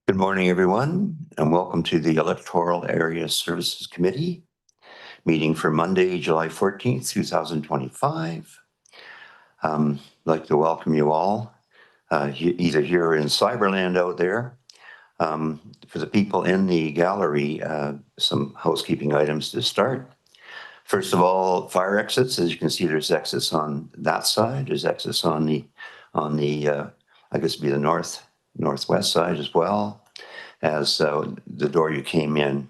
Good morning, everyone, and welcome to the Electoral Area Services Committee meeting for Monday, July 14th, 2025. I'd like to welcome you all, either here in Cyberland out there. For the people in the gallery, some housekeeping items to start. First of all, fire exits. As you can see, there's exits on that side. There's exits on the I guess it'd be the northwest side as well as the door you came in.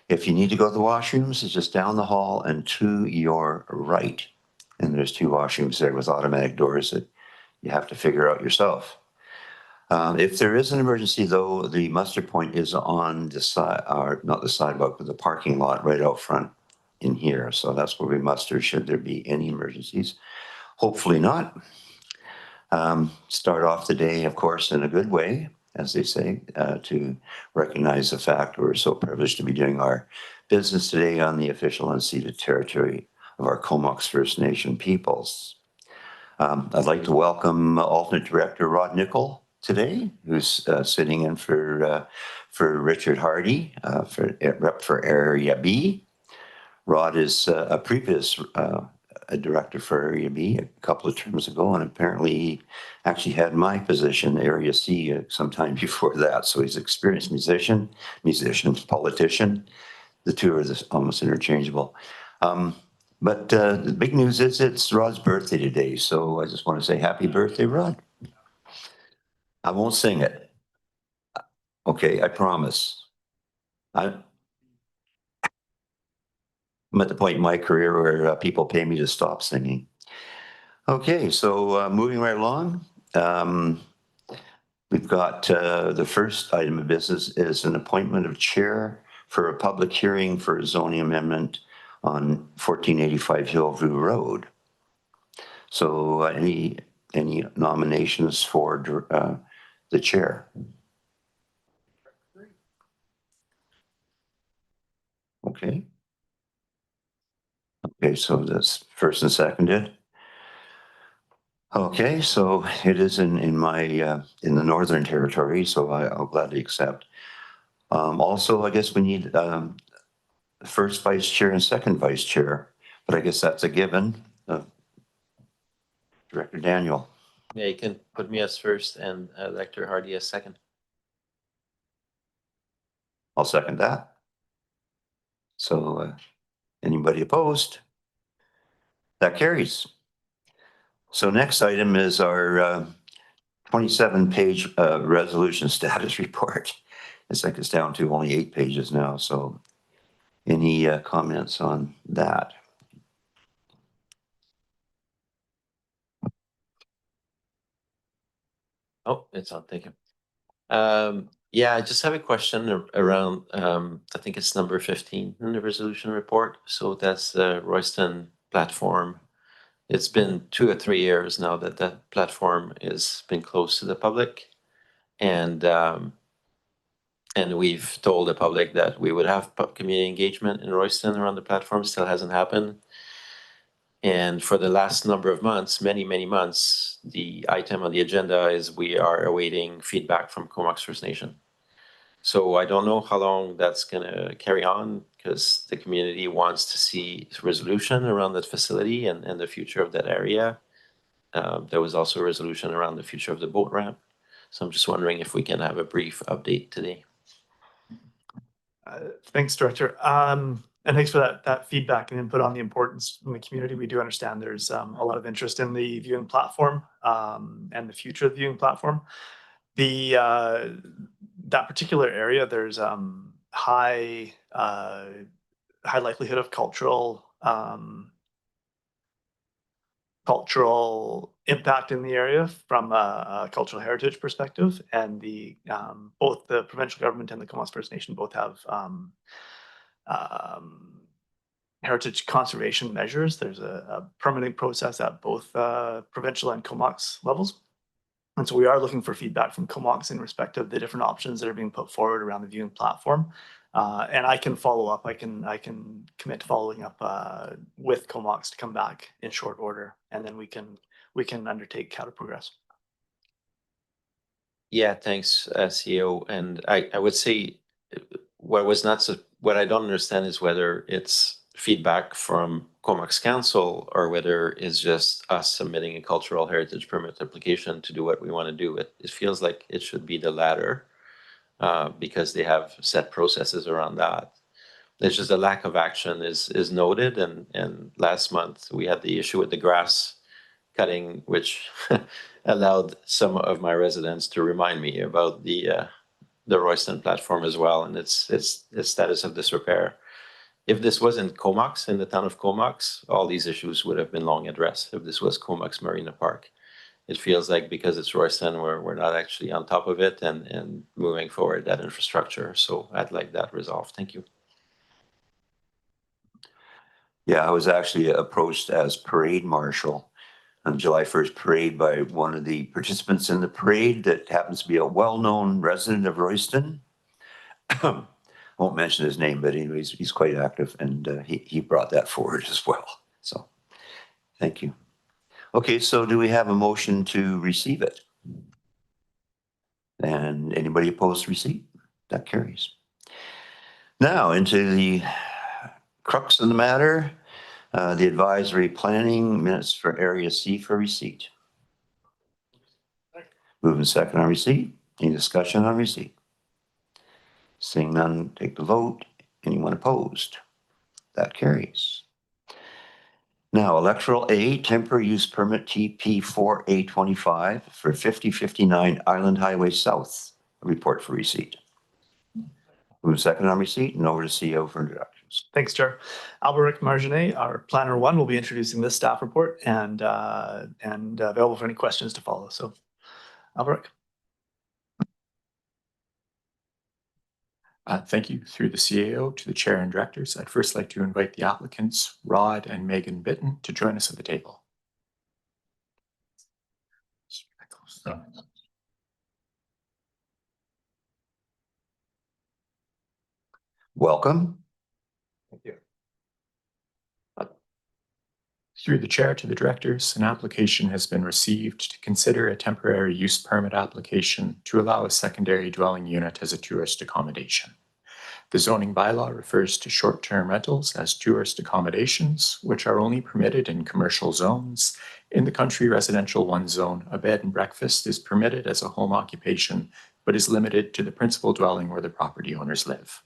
If you need to go to the washrooms, it's just down the hall and to your right. And there's two washrooms there with automatic doors that you have to figure out yourself. If there is an emergency, though, the muster point is on the side, or not the sidewalk, but the parking lot right out front in here. So that's where we muster should there be any emergencies. Hopefully not. Start off the day, of course, in a good way, as they say, to recognize the fact we're so privileged to be doing our business today on the official unceded territory of our Comox First Nation peoples. I'd like to welcome alternate director Rod Nickel today, who's sitting in for Richard Hardy, rep for Area B. Rod is a previous a director for Area B a couple of terms ago, and apparently he actually had my position, Area C, sometime before that. So he's an experienced musician, politician. The two are almost interchangeable. But the big news is it's Rod's birthday today, so I just want to say happy birthday, Rod. I won't sing it. Okay, I promise. I'm at the point in my career where people pay me to stop singing. Okay, so moving right along, we've got the first item of business is an appointment of chair for a public hearing for a zoning amendment on 1485 Hillview Road. So any nominations for the chair? Okay. Okay, so that's first and seconded. Okay, so it is in my in the Northern Territory, so I'll gladly accept. Also, I guess we need first vice chair and second vice chair, but I guess that's a given. Director Daniel. Yeah, you can put me as first and Director Hardy as second. I'll second that. So anybody opposed? That carries. So next item is our 27-page resolution status report. It's like it's down to only 8 pages now. So any comments on that? Oh, it's on. Thank you. Yeah, I just have a question around, I think it's number 15 in the resolution report. So that's the Royston platform. It's been 2 or 3 years now that that platform has been closed to the public. And we've told the public that we would have community engagement in Royston around the platform. Still hasn't happened. And for the last number of months, many months, the item on the agenda is we are awaiting feedback from Comox First Nation. So I don't know how long that's going to carry on because the community wants to see resolution around that facility and the future of that area. There was also a resolution around the future of the boat ramp. So I'm just wondering if we can have a brief update today. Thanks, Director. And thanks for that feedback and input on the importance in the community. We do understand there's a lot of interest in the viewing platform and the future of the viewing platform. That particular area, there's high likelihood of cultural impact in the area from a cultural heritage perspective, and both the provincial government and the Comox First Nation both have heritage conservation measures. There's a permitting process at both provincial and Comox levels. And so we are looking for feedback from Comox in respect of the different options that are being put forward around the viewing platform. And I can follow up. I can commit to following up with Comox to come back in short order, and then we can undertake how to progress. Yeah, thanks, CEO. And I would say what I don't understand is whether it's feedback from Comox Council or whether it's just us submitting a cultural heritage permit application to do what we want to do. It feels like it should be the latter because they have set processes around that. It's just a lack of action is noted. And last month we had the issue with the grass cutting, which allowed some of my residents to remind me about the Royston platform as well and its status of disrepair. If this wasn't Comox in the town of Comox, all these issues would have been long addressed. If this was Comox Marina Park, it feels like because it's Royston, we're not actually on top of it and moving forward that infrastructure. So I'd like that resolved. Thank you. Yeah, I was actually approached as parade marshal on July 1st parade by one of the participants in the parade that happens to be a well-known resident of Royston. Won't mention his name, but anyways, he's quite active and he brought that forward as well. So thank you. Okay, so do we have a motion to receive it? And anybody opposed to receipt? That carries. Now into the crux of the matter, the advisory planning minutes for Area C for receipt. Moving second on receipt. Any discussion on receipt? Seeing none, take the vote. Anyone opposed? That carries. Now, Electoral A, temporary use permit TP4A25 for 5059 Island Highway South. A report for receipt. Move second on receipt and over to CEO for introductions. Thanks, Chair. Alberic Marginet, our Planner 1, will be introducing this staff report and available for any questions to follow. So, Alberic. Thank you. Through the CAO to the chair and directors, I'd first like to invite the applicants, Rod and Megan Bitten, to join us at the table. Welcome. Thank you. Through the chair to the directors, an application has been received to consider a temporary use permit application to allow a secondary dwelling unit as a tourist accommodation. The zoning bylaw refers to short-term rentals as tourist accommodations, which are only permitted in commercial zones. In the country residential 1 zone, a bed and breakfast is permitted as a home occupation, but is limited to the principal dwelling where the property owners live.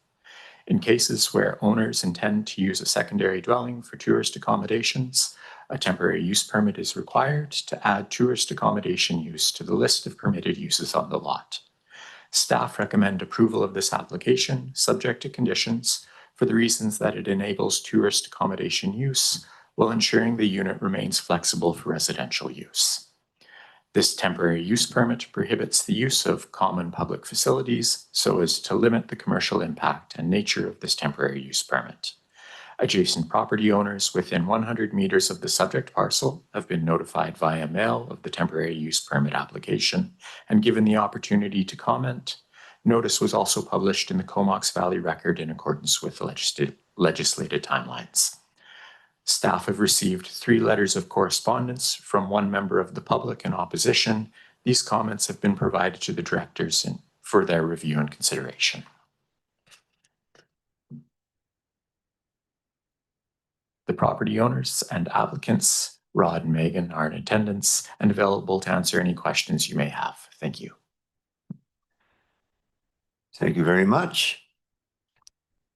In cases where owners intend to use a secondary dwelling for tourist accommodations, a temporary use permit is required to add tourist accommodation use to the list of permitted uses on the lot. Staff recommend approval of this application, subject to conditions, for the reasons that it enables tourist accommodation use while ensuring the unit remains flexible for residential use. This temporary use permit prohibits the use of common public facilities so as to limit the commercial impact and nature of this temporary use permit. Adjacent property owners within 100 meters of the subject parcel have been notified via mail of the temporary use permit application and given the opportunity to comment. Notice was also published in the Comox Valley Record in accordance with the legislated timelines. Staff have received 3 letters of correspondence from 1 member of the public in opposition. These comments have been provided to the directors for their review and consideration. The property owners and applicants, Rod and Megan, are in attendance and available to answer any questions you may have. Thank you. Thank you very much.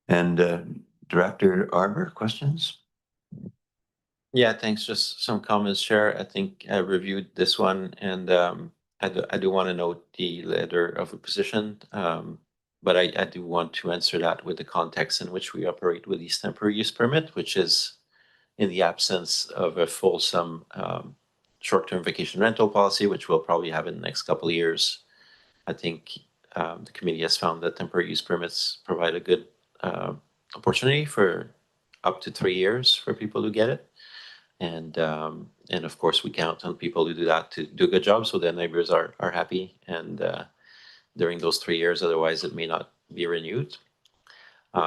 And Director Arbor, questions? Yeah, thanks. Just some comments, Chair. I think I reviewed this one and I do want to note the letter of opposition, but I do want to answer that with the context in which we operate with these temporary use permit, which is in the absence of a fulsome short-term vacation rental policy, which we'll probably have in the next couple of years. I think the committee has found that temporary use permits provide a good opportunity for up to 3 years for people to get it. And of course, we count on people to do that, to do a good job so their neighbors are happy. And during those 3 years, otherwise it may not be renewed.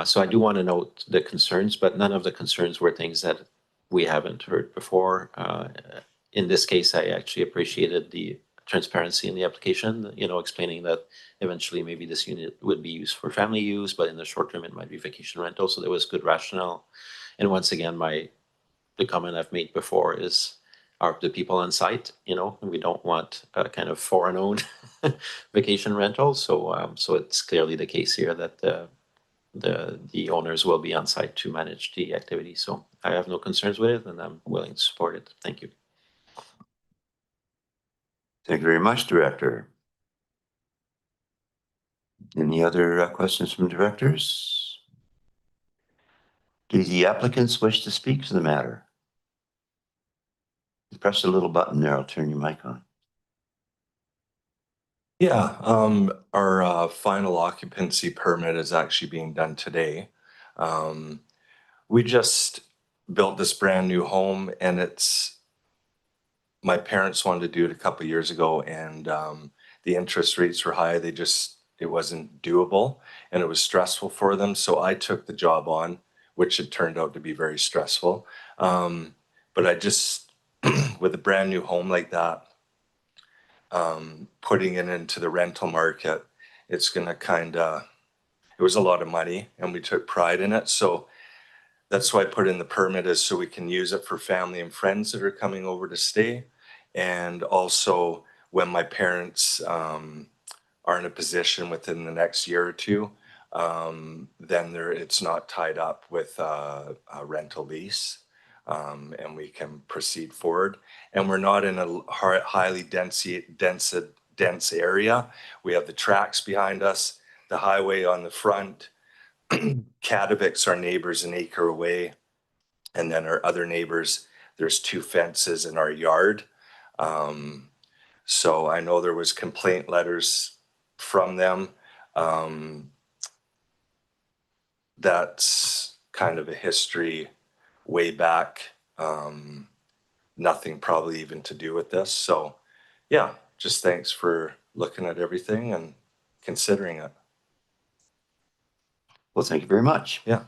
So I do want to note the concerns, but none of the concerns were things that we haven't heard before. In this case, I actually appreciated the transparency in the application, you know, explaining that eventually maybe this unit would be used for family use, but in the short term, it might be vacation rental. So there was good rationale. And once again, the comment I've made before is are the people on site, you know, and we don't want a kind of foreign owned vacation rental. So it's clearly the case here that the owners will be on site to manage the activity. So I have no concerns with it and I'm willing to support it. Thank you. Thank you very much, Director. Any other questions from directors? Do the applicants wish to speak to the matter? Press the little button there. I'll turn your mic on. Yeah, our final occupancy permit is actually being done today. We just built this brand new home and my parents wanted to do it a couple years ago and the interest rates were high. It wasn't doable and it was stressful for them. So I took the job on, which it turned out to be very stressful. But I just, with a brand new home like that, putting it into the rental market, it's going to it was a lot of money and we took pride in it. So that's why I put in the permit is so we can use it for family and friends that are coming over to stay. And also when my parents are in a position within the next year or two, then it's not tied up with a rental lease. And we can proceed forward. And we're not in a highly dense area. We have the tracks behind us, the highway on the front. Cadevic's our neighbors an acre away. And then our other neighbors, there's 2 fences in our yard. So I know there was complaint letters from them. That's kind of a history way back. Nothing probably even to do with this. So yeah, just thanks for looking at everything and considering it. Well, thank you very much. Yeah.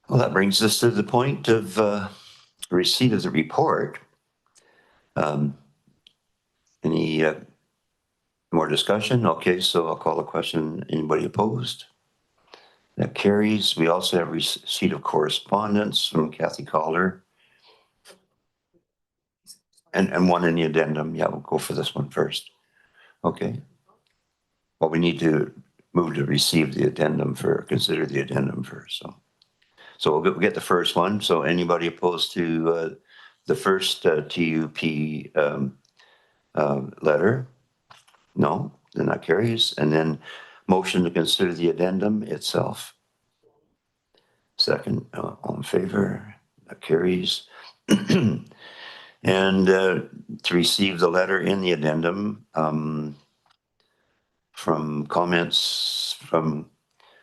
Well, that brings us to the point of receipt of the report. Any more discussion? Okay, so I'll call the question. Anybody opposed? That carries. We also have receipt of correspondence from Kathy Calder. And one in the addendum. Yeah, we'll go for this one first. Okay. Well, we need to move to receive the addendum consider the addendum first. So we'll get the first one. So anybody opposed to the first TUP letter? No, then that carries. And then motion to consider the addendum itself. Second, all in favor? That carries. And to receive the letter in the addendum from comments from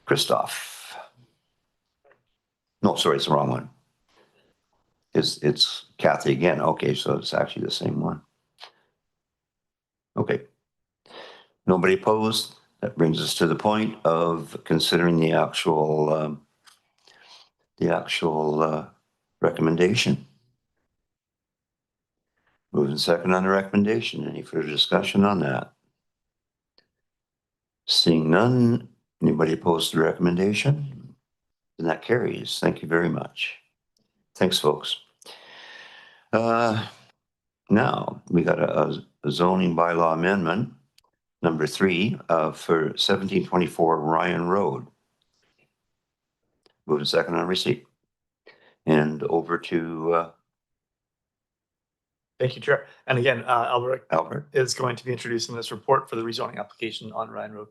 Christoph. No, sorry, it's the wrong one. It's Kathy again. Okay, so it's actually the same one. Okay. Nobody opposed? That brings us to the point of considering the actual recommendation. Moving second on the recommendation. Any further discussion on that? Seeing none, anybody opposed to the recommendation? Then that carries. Thank you very much. Thanks, folks. Now we got a zoning bylaw amendment, number 3, for 1724 Ryan Road. Moving second on receipt. And over to Thank you, Chair. And again, Albert Albert. is going to be introducing this report for the rezoning application on Ryan Road.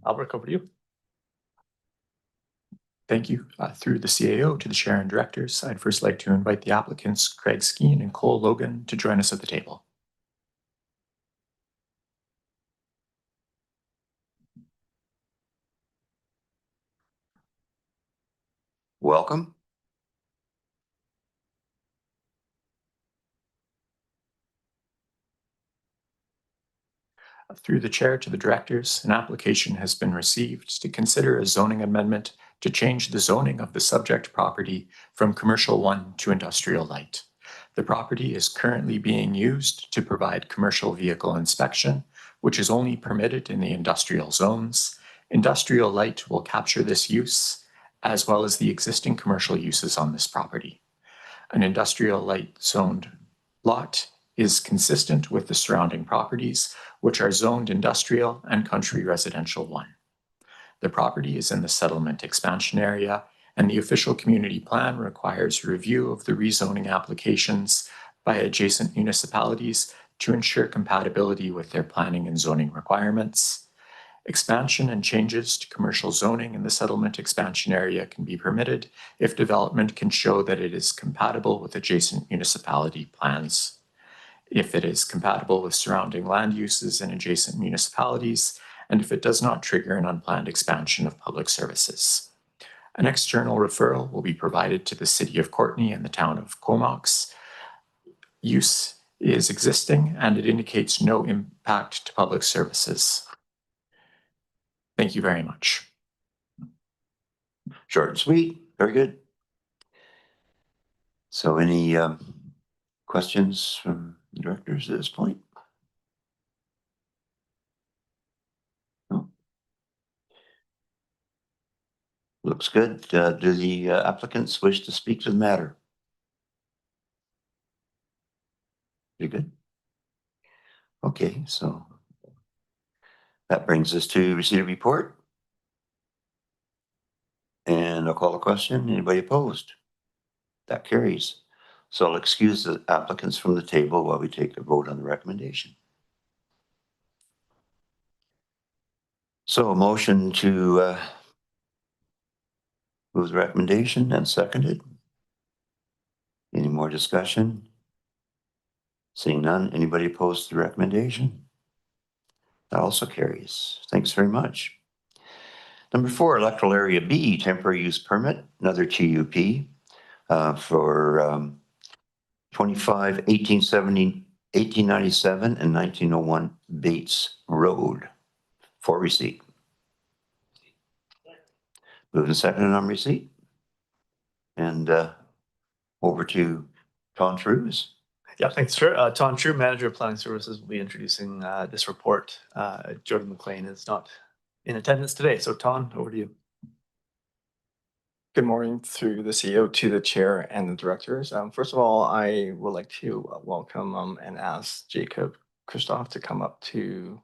Albert, over to you. Thank you. Through the CAO to the chair and directors, I'd first like to invite the applicants, Craig Skeen and Cole Logan, to join us at the table. Welcome. Through the chair to the directors, an application has been received to consider a zoning amendment to change the zoning of the subject property from commercial 1 to industrial light. The property is currently being used to provide commercial vehicle inspection, which is only permitted in the industrial zones. Industrial light will capture this use, as well as the existing commercial uses on this property. An industrial light zoned lot is consistent with the surrounding properties, which are zoned industrial and country residential 1. The property is in the settlement expansion area, and the official community plan requires review of the rezoning applications by adjacent municipalities to ensure compatibility with their planning and zoning requirements. Expansion and changes to commercial zoning in the settlement expansion area can be permitted if development can show that it is compatible with adjacent municipality plans. If it is compatible with surrounding land uses in adjacent municipalities, and if it does not trigger an unplanned expansion of public services. An external referral will be provided to the City of Courtenay and the Town of Comox. Use is existing and it indicates no impact to public services. Thank you very much. Short and sweet, very good. So any questions from the directors at this point? No? Looks good. Do the applicants wish to speak to the matter? You're good? Okay, so that brings us to receipt of report. And I'll call the question. Anybody opposed? That carries. So I'll excuse the applicants from the table while we take a vote on the recommendation. So a motion to move the recommendation and seconded. Any more discussion? Seeing none, anybody opposed to the recommendation? That also carries. Thanks very much. Number 4, Electoral Area B, temporary use permit, another TUP for 25, 1870, 1897 and 1901 Bates Road for receipt. Moving second on receipt. And over to Tom Trues. Yeah, thanks, Chair. Tom True, Manager of Planning Services, will be introducing this report. Jordan McLean is not in attendance today. So Tom, over to you. Good morning through the CEO to the chair and the directors. First of all, I would like to welcome and ask Jacob Christoph to come up to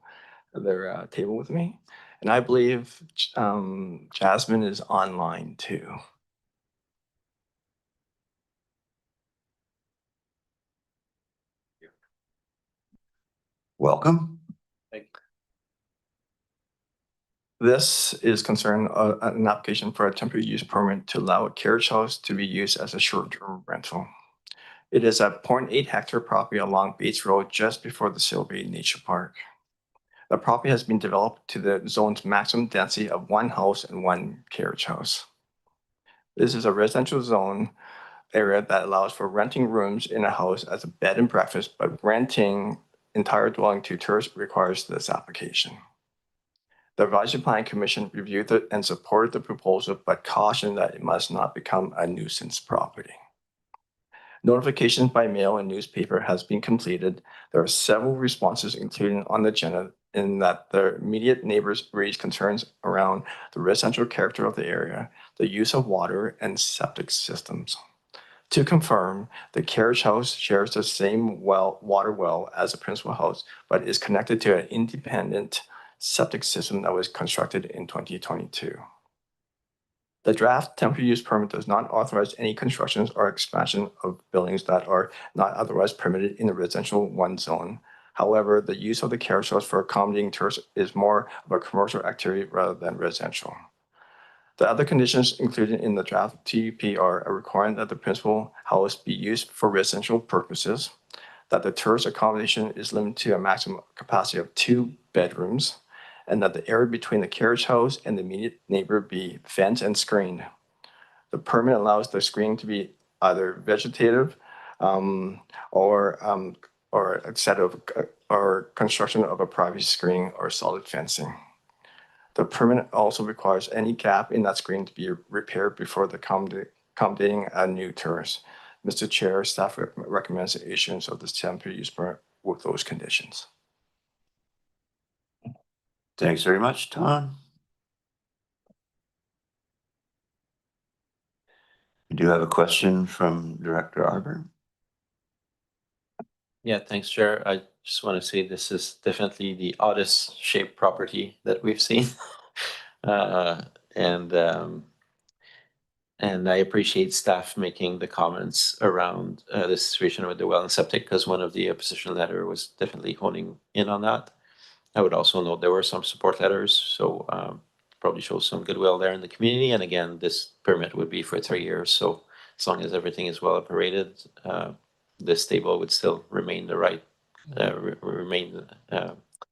their table with me. And I believe Jasmine is online too. Welcome. This is concerned an application for a temporary use permit to allow a carriage house to be used as a short-term rental. It is a 0.8 hectare property along Bates Road just before the Sail Bay Nature Park. The property has been developed to the zone's maximum density of 1 house and 1 carriage house. This is a residential zone area that allows for renting rooms in a house as a bed and breakfast, but renting entire dwelling to tourists requires this application. The Advisory Planning Commission reviewed it and supported the proposal, but cautioned that it must not become a nuisance property. Notifications by mail and newspaper has been completed. There are several responses included on the agenda in that the immediate neighbors raised concerns around the residential character of the area, the use of water and septic systems. To confirm, the carriage house shares the same water well as the principal house, but is connected to an independent septic system that was constructed in 2022. The draft temporary use permit does not authorize any constructions or expansion of buildings that are not otherwise permitted in the residential 1 zone. However, the use of the carriage house for accommodating tourists is more of a commercial activity rather than residential. The other conditions included in the draft TUP are a requirement that the principal house be used for residential purposes, that the tourist accommodation is limited to a maximum capacity of 2 bedrooms, and that the area between the carriage house and the immediate neighbor be fenced and screened. The permit allows the screening to be either vegetative or a set of or construction of a privacy screen or solid fencing. The permit also requires any gap in that screen to be repaired before accommodating a new tourist. Mr. Chair, staff recommends the issuance of this temporary use permit with those conditions. Thanks very much, Tom. We do have a question from Director Arbor. Yeah, thanks, Chair. I just want to say this is definitely the oddest shaped property that we've seen. Uh, and and I appreciate staff making the comments around the situation with the well and septic, because one of the opposition letter was definitely honing in on that. I would also note there were some support letters, so probably shows some goodwill there in the community. And again, this permit would be for 3 years, so as long as everything is well operated, this table would still remain the right, remain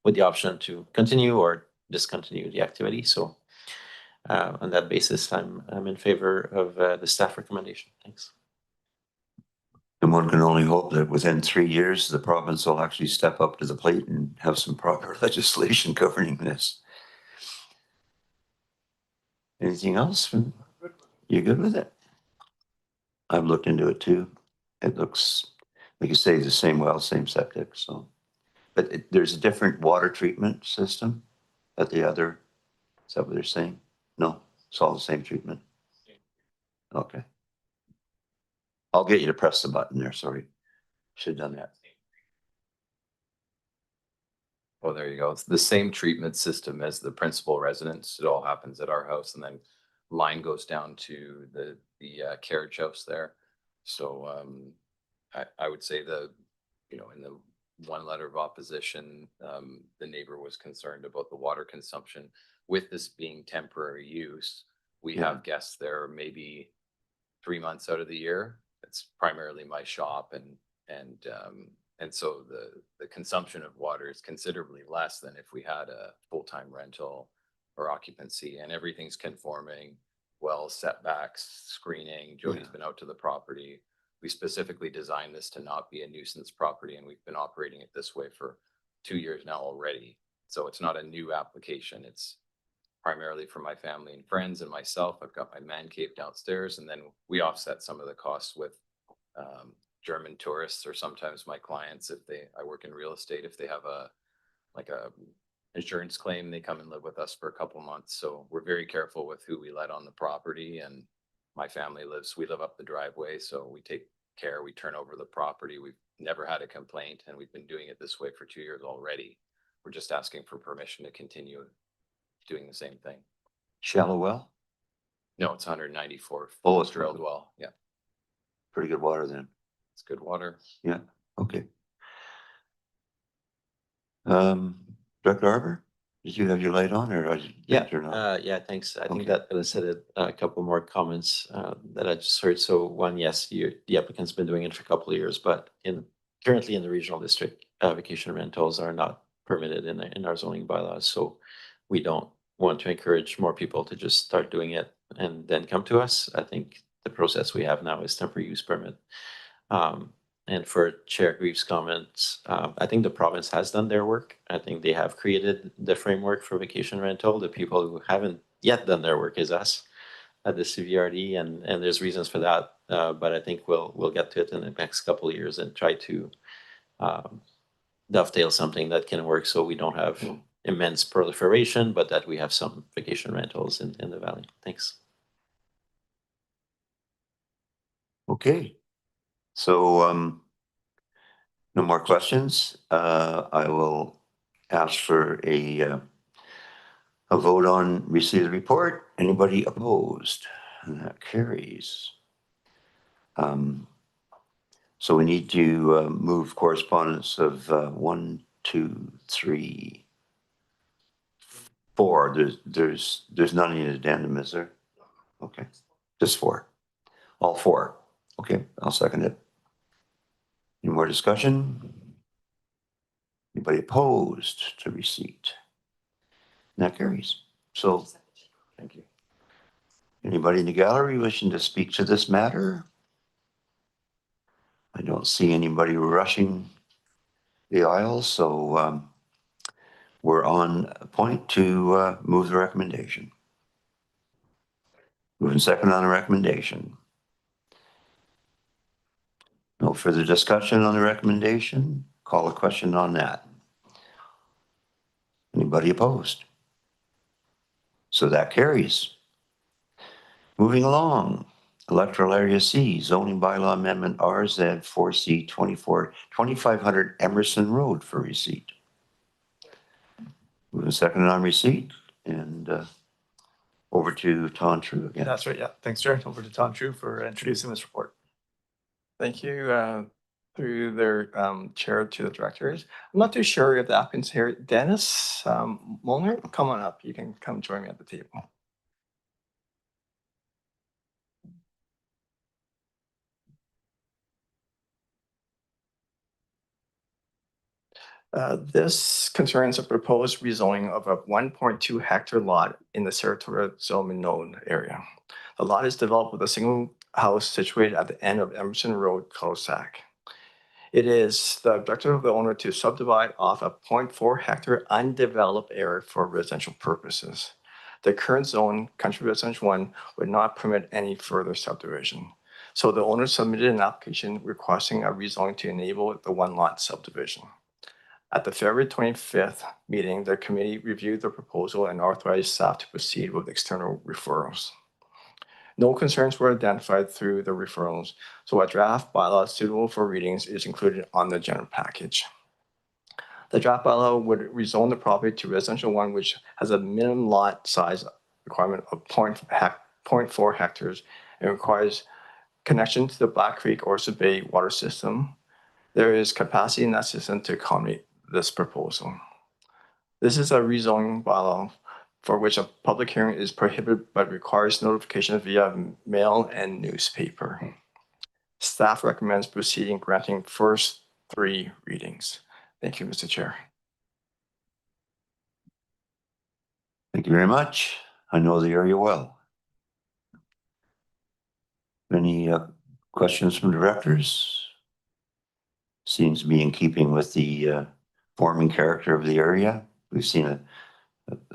with the option to continue or discontinue the activity. So on that basis, I'm in favor of the staff recommendation. Thanks. And one can only hope that within 3 years, the province will actually step up to the plate and have some proper legislation governing this. Anything else? You good with it? I've looked into it too. It looks, like you say, the same well, same septic, so. But there's a different water treatment system at the other, is that what they're saying? No, it's all the same treatment. Okay. I'll get you to press the button there, sorry. Should have done that. Oh, there you go. It's the same treatment system as the principal residence. It all happens at our house, and then line goes down to the carriage house there. So I would say in the one letter of opposition, the neighbor was concerned about the water consumption. With this being temporary use, we have guests there maybe 3 months out of the year. It's primarily my shop, and so the consumption of water is considerably less than if we had a full-time rental or occupancy, and everything's conforming, well, setbacks, screening. Jody's been out to the property. We specifically designed this to not be a nuisance property, and we've been operating it this way for 2 years now already. So it's not a new application. It's primarily for my family and friends and myself. I've got my man cave downstairs, and then we offset some of the costs with German tourists, or sometimes my clients, I work in real estate, if they have a insurance claim, they come and live with us for a couple months. So we're very careful with who we let on the property, and my family we live up the driveway, so we take care, we turn over the property. We've never had a complaint, and we've been doing it this way for 2 years already. We're just asking for permission to continue doing the same thing. Shallow well? No, it's 194 Oh, it's drilled well. Yeah, pretty good water then. it's good water. Yeah, okay. Director Arbor, did you have your light on or? Yeah, or not? yeah, thanks. I think Okay. that elicited a couple more comments that I just heard. So one, yes, the applicant's been doing it for a couple of years, but currently in the regional district, vacation rentals are not permitted in our zoning bylaws. So we don't want to encourage more people to just start doing it and then come to us. I think the process we have now is temporary use permit. And for Chair Greaves' comments, I think the province has done their work. I think they have created the framework for vacation rental. The people who haven't yet done their work is us at the CVRD, and there's reasons for that. But I think we'll get to it in the next couple of years and try to dovetail something that can work, so we don't have immense proliferation, but that we have some vacation rentals in the valley. Thanks. Okay. So, no more questions. I will ask for a vote on receipt of the report. Anybody opposed? And that carries. So we need to move correspondence of 1, 2, 3, 4. There's none in the addendum, is there? Okay, just 4. All 4. Okay, I'll second it. Any more discussion? Anybody opposed to receipt? That carries. So, thank you. Anybody in the gallery wishing to speak to this matter? I don't see anybody rushing the aisles, so we're on point to move the recommendation. Moving second on the recommendation. further discussion on the recommendation. Call a question on that. Anybody opposed? So that carries. Moving along, Electoral Area C, zoning bylaw amendment RZ 4C 2500 Emerson Road for receipt. Moving second on receipt and over to Tom True again. That's right. Yeah. Thanks, Chair. Over to Tom True for introducing this report. Thank you. Through their chair to the directors. I'm not too sure if the applicant's here. Dennis Molnar, come on up. You can come join me at the table. This concerns a proposed rezoning of a 1.2 hectare lot in the Saratoga Zone Node area. The lot is developed with a single house situated at the end of Emerson Road cul-de-sac. It is the objective of the owner to subdivide off a 0.4 hectare undeveloped area for residential purposes. The current zone, Country Residential 1, would not permit any further subdivision. So the owner submitted an application requesting a rezoning to enable the one lot subdivision. At the February 25th meeting, the committee reviewed the proposal and authorized staff to proceed with external referrals. No concerns were identified through the referrals, so a draft bylaw suitable for readings is included on the general package. The draft bylaw would rezone the property to residential 1, which has a minimum lot size requirement of 0.4 hectares and requires connection to the Black Creek or Bay water system. There is capacity in that system to accommodate this proposal. This is a rezoning bylaw for which a public hearing is prohibited but requires notification via mail and newspaper. Staff recommends proceeding granting first 3 readings. Thank you, Mr. Chair. Thank you very much. I know the area well. Any questions from directors? Seems to be in keeping with the form and character of the area. We've seen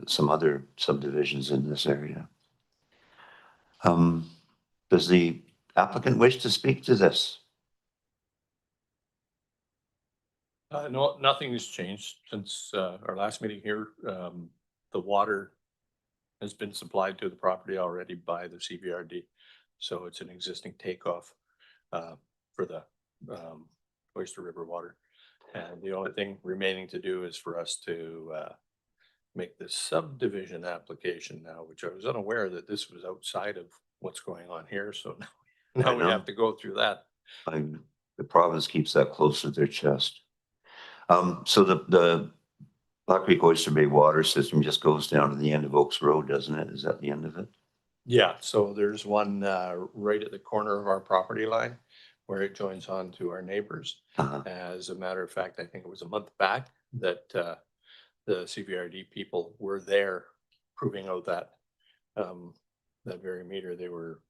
some other subdivisions in this area. Does the applicant wish to speak to this? No, nothing has changed since our last meeting here. The water has been supplied to the property already by the CVRD. So it's an existing takeoff for the Oyster River water. And the only thing remaining to do is for us to make this subdivision application now, which I was unaware that this was outside of what's going on here. So now we have to go through that. The province keeps that close to their chest. So the Black Creek Oyster Bay water system just goes down to the end of Oaks Road, doesn't it? Is that the end of it? Yeah, so there's one right at the corner of our property line where it joins on to our neighbors. As a matter of fact, I think it was a month back that the CVRD people were there proving out that that very meter. They were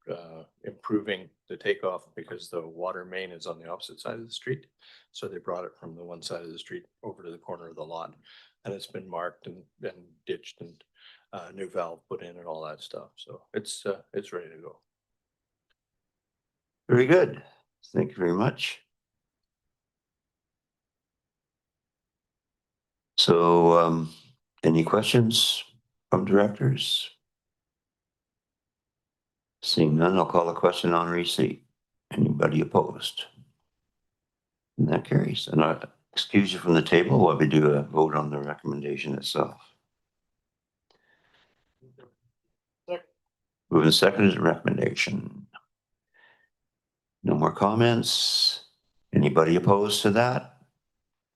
improving the takeoff because the water main is on the opposite side of the street. So they brought it from the one side of the street over to the corner of the lot, and it's been marked and ditched and new valve put in and all that stuff. So it's ready to go. Very good. Thank you very much. So any questions from directors? Seeing none, I'll call a question on receipt. Anybody opposed? And that carries. And I excuse you from the table while we do a vote on the recommendation itself. Moving second is recommendation. No more comments. Anybody opposed to that?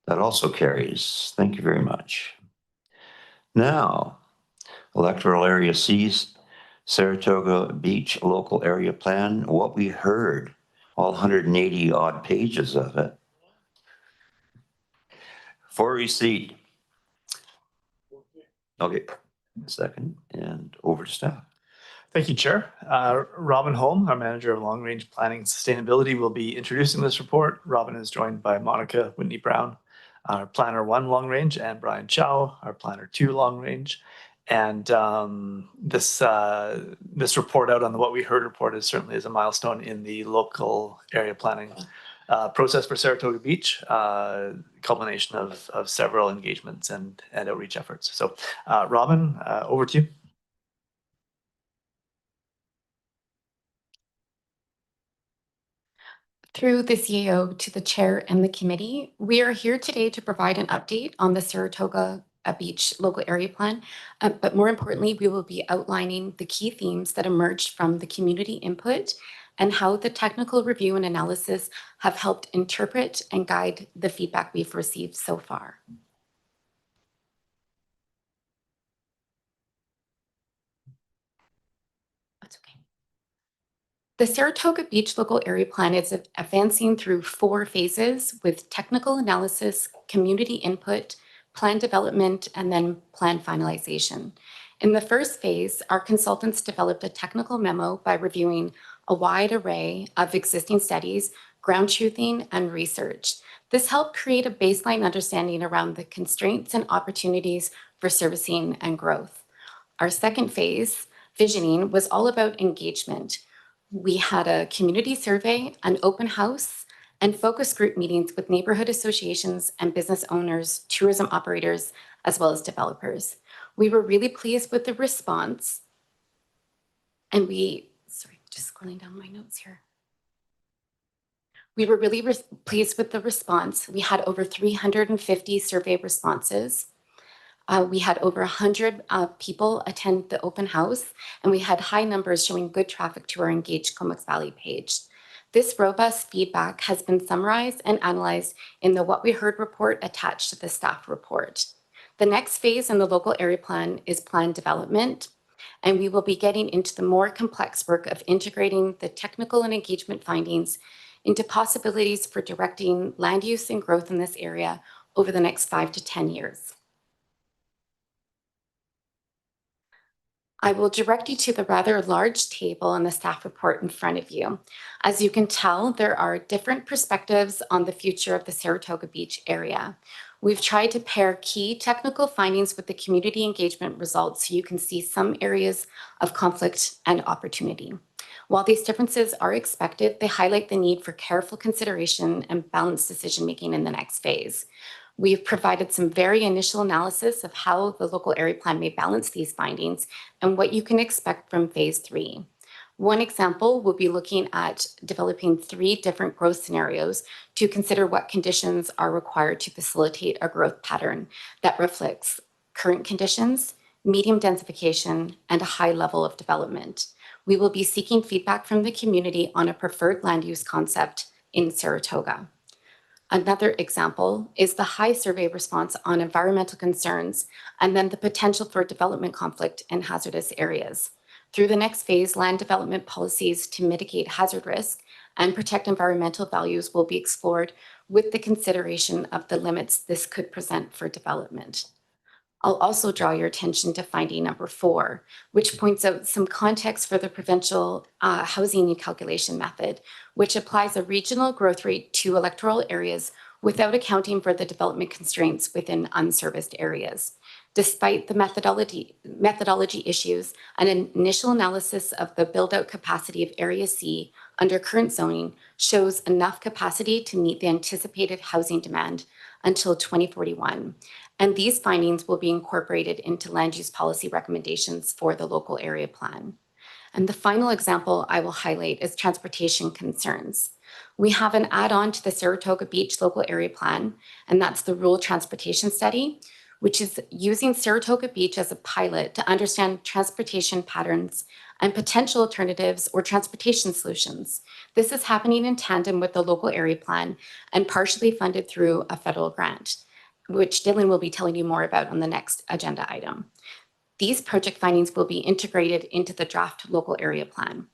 That also carries. Thank you very much. Now, Electoral Area C's Saratoga Beach Local Area Plan. What we heard, all 180 odd pages of it. For receipt. Okay, second, and over to staff. Thank you, Chair. Robin Holm, our Manager of Long Range Planning and Sustainability, will be introducing this report. Robin is joined by Monica Whitney Brown, our Planner 1 Long Range, and Brian Chow, our Planner 2 Long Range. And this report out on the What We Heard report is certainly a milestone in the local area planning process for Saratoga Beach, culmination of several engagements and outreach efforts. So Robin, over to you. Through the CEO to the chair and the committee, we are here today to provide an update on the Saratoga Beach local area plan. But more importantly, we will be outlining the key themes that emerged from the community input and how the technical review and analysis have helped interpret and guide the feedback we've received so far. That's okay. The Saratoga Beach Local Area Plan is advancing through 4 phases with technical analysis, community input, plan development, and then plan finalization. In the first phase, our consultants developed a technical memo by reviewing a wide array of existing studies, ground truthing, and research. This helped create a baseline understanding around the constraints and opportunities for servicing and growth. Our second phase, visioning, was all about engagement. We had a community survey, an open house, and focus group meetings with neighborhood associations and business owners, tourism operators, as well as developers. We were really pleased with the response. And just scrolling down my notes here. We were really pleased with the response. We had over 350 survey responses. We had over 100 people attend the open house, and we had high numbers showing good traffic to our Engaged Comox Valley page. This robust feedback has been summarized and analyzed in the What We Heard report attached to the staff report. The next phase in the local area plan is plan development, and we will be getting into the more complex work of integrating the technical and engagement findings into possibilities for directing land use and growth in this area over the next 5 to 10 years. I will direct you to the rather large table in the staff report in front of you. As you can tell, there are different perspectives on the future of the Saratoga Beach area. We've tried to pair key technical findings with the community engagement results so you can see some areas of conflict and opportunity. While these differences are expected, they highlight the need for careful consideration and balanced decision-making in the next phase. We've provided some very initial analysis of how the local area plan may balance these findings and what you can expect from phase 3. One example will be looking at developing 3 different growth scenarios to consider what conditions are required to facilitate a growth pattern that reflects current conditions, medium densification, and a high level of development. We will be seeking feedback from the community on a preferred land use concept in Saratoga. Another example is the high survey response on environmental concerns and then the potential for development conflict in hazardous areas. Through the next phase, land development policies to mitigate hazard risk and protect environmental values will be explored with the consideration of the limits this could present for development. I'll also draw your attention to finding number 4, which points out some context for the provincial housing calculation method, which applies a regional growth rate to electoral areas without accounting for the development constraints within unserviced areas. Despite the methodology issues, an initial analysis of the build-out capacity of Area C under current zoning shows enough capacity to meet the anticipated housing demand until 2041. And these findings will be incorporated into land use policy recommendations for the local area plan. And the final example I will highlight is transportation concerns. We have an add-on to the Saratoga Beach local area plan, and that's the rural transportation study, which is using Saratoga Beach as a pilot to understand transportation patterns and potential alternatives or transportation solutions. This is happening in tandem with the local area plan and partially funded through a federal grant, which Dylan will be telling you more about on the next agenda item. These project findings will be integrated into the draft local area plan.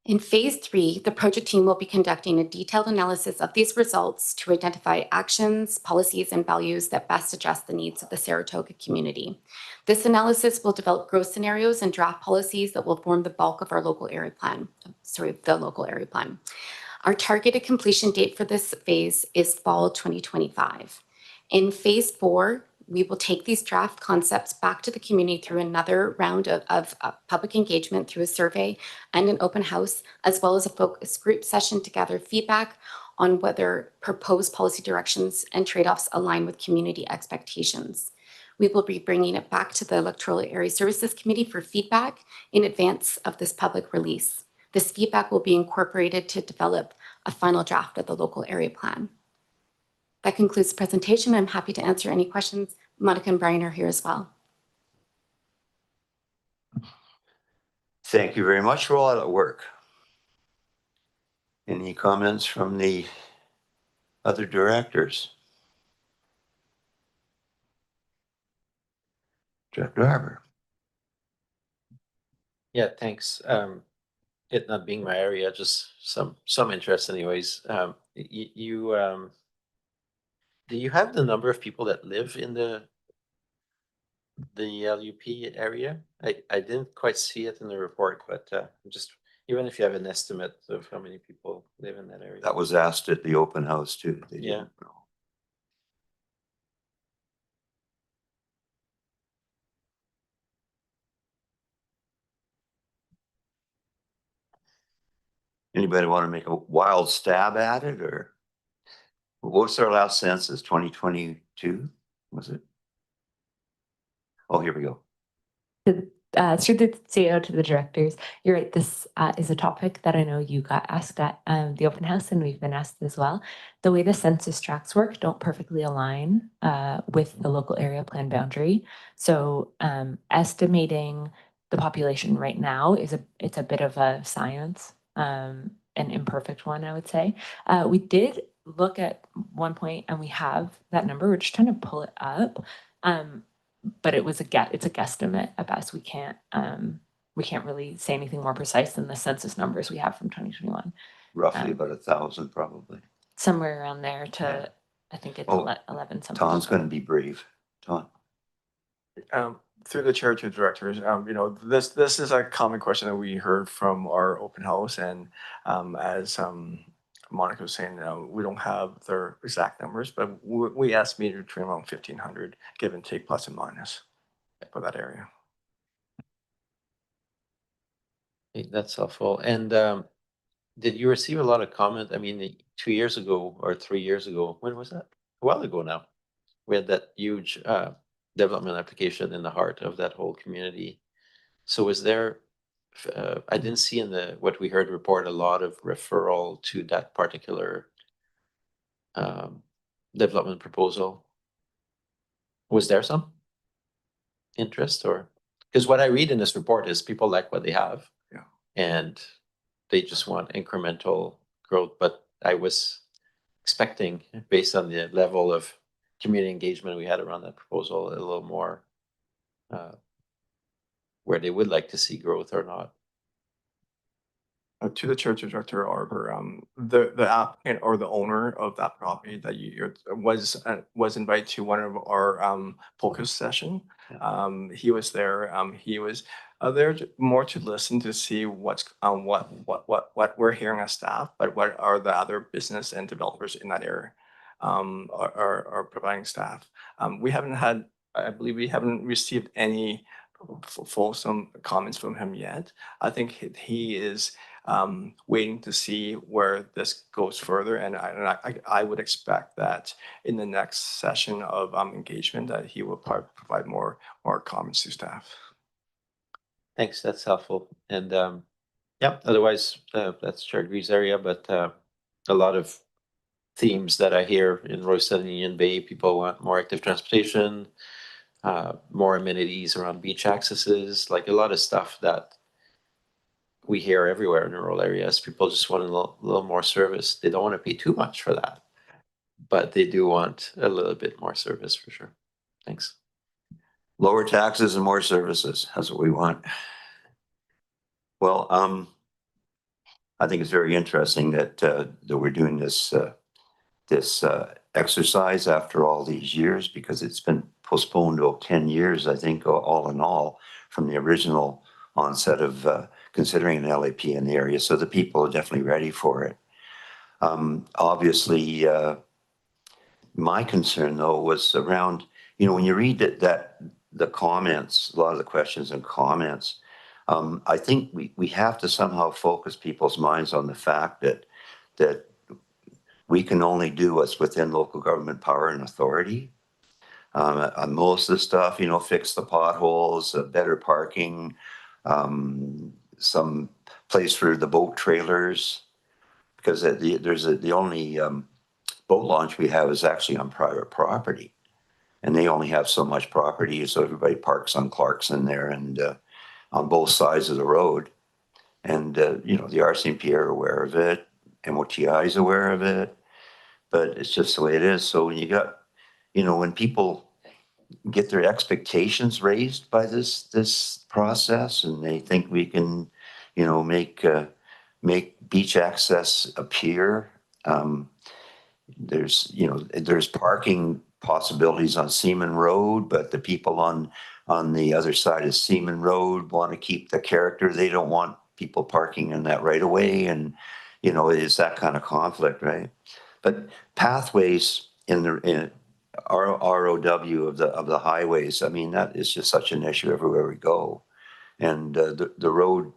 In phase 3, the project team will be conducting a detailed analysis of these results to identify actions, policies, and values that best address the needs of the Saratoga community. This analysis will develop growth scenarios and draft policies that will form the bulk of our local area plan. The local area plan. Our targeted completion date for this phase is fall 2025. In phase 4, We will take these draft concepts back to the community through another round of public engagement through a survey and an open house, as well as a focus group session to gather feedback on whether proposed policy directions and trade-offs align with community expectations. We will be bringing it back to the Electoral Area Services Committee for feedback in advance of this public release. This feedback will be incorporated to develop a final draft of the local area plan. That concludes the presentation. I'm happy to answer any questions. Monica and Brian are here as well. Thank you very much. We're all out at work. Any comments from the other directors? Director Harbour. Yeah, thanks. It not being my area, just some interest anyways. Do you have the number of people that live in the LUP area? I didn't quite see it in the report, but just even if you have an estimate of how many people live in that area. That was asked at the open house too. They Yeah. didn't know. Anybody want to make a wild stab at it, or what was our last census? 2022, was it? Oh, here we go. Through the CEO to the directors, you're right, this is a topic that I know you got asked at the open house, and we've been asked as well. The way the census tracts work don't perfectly align with the local area plan boundary. So estimating the population right now it's a bit of a science, an imperfect one, I would say. We did look at one point, and we have that number. We're just trying to pull it up. But it's a guesstimate at best. We can't really say anything more precise than the census numbers we have from 2021. Roughly about 1,000, probably. Somewhere around there to, Yeah. I think it's Oh, 11 something. Tom's going to be brave. Tom. Through the chair to directors, this is a common question that we heard from our open house, and as Monica was saying, we don't have their exact numbers, but we estimated between around 1,500, give and take, plus and minus, for that area. That's helpful. And did you receive a lot of comment? I mean, 2 years ago or 3 years ago, when was that? A while ago now. We had that huge development application in the heart of that whole community. So was there, I didn't see in what we heard report a lot of referral to that particular development proposal. Was there some interest, or? Because what I read in this report is people like what they have. Yeah. And they just want incremental growth. But I was expecting, based on the level of community engagement we had around that proposal, a little more where they would like to see growth or not. To the church director, Arbor, the applicant or the owner of that property that was invited to one of our focus session. He was there. He was there more to listen to see what we're hearing as staff, but what are the other business and developers in that area are providing staff. I believe we haven't received any fulsome comments from him yet. I think he is waiting to see where this goes further, and I would expect that in the next session of engagement that he will provide more comments to staff. Thanks, that's helpful. And yeah, otherwise that's Chair Gree's area, but a lot of themes that I hear in Royston and Union Bay, people want more active transportation, more amenities around beach accesses, like a lot of stuff that we hear everywhere in rural areas. People just want a little more service. They don't want to pay too much for that, but they do want a little bit more service for sure. Thanks. Lower taxes and more services. That's what we want. Well, I think it's very interesting that we're doing this exercise after all these years, because it's been postponed 10 years, I think, all in all, from the original onset of considering an LAP in the area. So the people are definitely ready for it. Obviously, my concern, though, was around you know, when you read the comments, a lot of the questions and comments, I think we have to somehow focus people's minds on the fact that we can only do what's within local government power and authority. On most of the stuff, you know, fix the potholes, better parking, some place for the boat trailers, because the only boat launch we have is actually on private property, and they only have so much property, so everybody parks on Clarkson there and on both sides of the road. And you know, the RCMP are aware of it, MOTI is aware of it, but it's just the way it is. So when you got, you know, when people get their expectations raised by this process, and they think we can, you know, make beach access appear. There's, you know, there's parking possibilities on Seaman Road, but the people on the other side of Seaman Road want to keep the character. They don't want people parking in that right of way, and you know, it's that kind of conflict, right? But pathways in ROW of the highways, I mean, that is just such an issue everywhere we go. And the road,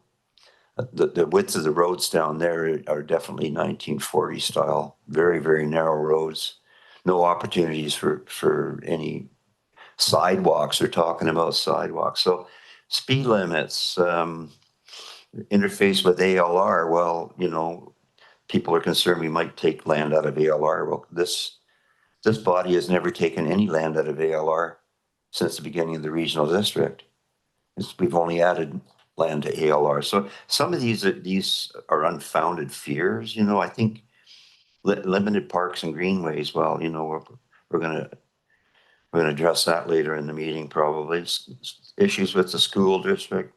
the width of the roads down there are definitely 1940 style, very, very narrow roads. No opportunities for any sidewalks. They're talking about sidewalks. So speed limits, interface with ALR. Well, you know, people are concerned we might take land out of ALR. Well, this body has never taken any land out of ALR since the beginning of the regional district. We've only added land to ALR. So some of these are unfounded fears. You know, I think limited parks and greenways. Well, you know, we're gonna address that later in the meeting probably. Issues with the school district,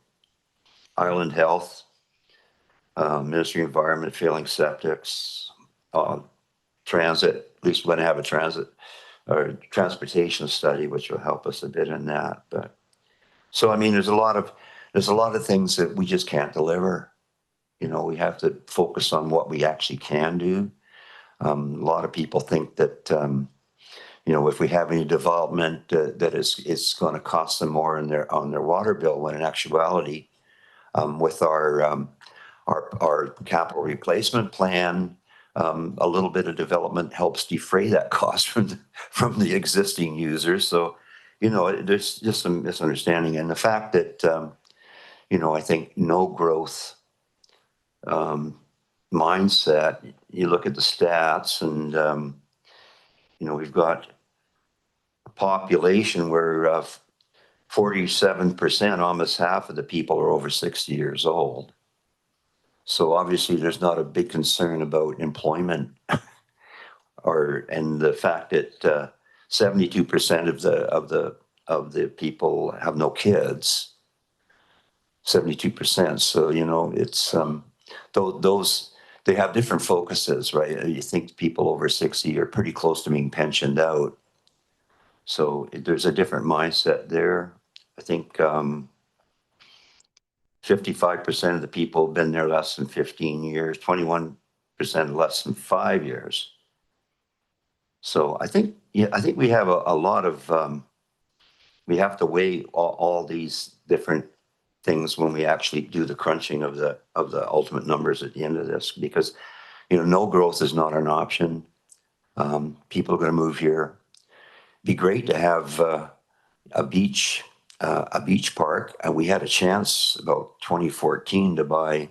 island health, Ministry of Environment failing septics, transit. At least we're gonna have a transit or transportation study, which will help us a bit in that. But so I mean, there's a lot of things that we just can't deliver. You know, we have to focus on what we actually can do. A lot of people think that you know, if we have any development that it's going to cost them more on their water bill, when in actuality, with our capital replacement plan, a little bit of development helps defray that cost from the existing users. So, you know, there's just some misunderstanding, and the fact that you know, I think no growth mindset. You look at the stats, and you know, we've got a population where 47%, almost half of the people are over 60 years old. So obviously, there's not a big concern about employment, and the fact that 72% of the people have no kids. 72%. So you know, it's those they have different focuses, right? You think people over 60 are pretty close to being pensioned out. So there's a different mindset there. I think 55% of the people have been there less than 15 years, 21% less than 5 years. So I think, yeah, I think we have a lot of, we have to weigh all these different things when we actually do the crunching of the ultimate numbers at the end of this, because, you know, no growth is not an option. People are going to move here. Be great to have a beach park. We had a chance about 2014 to buy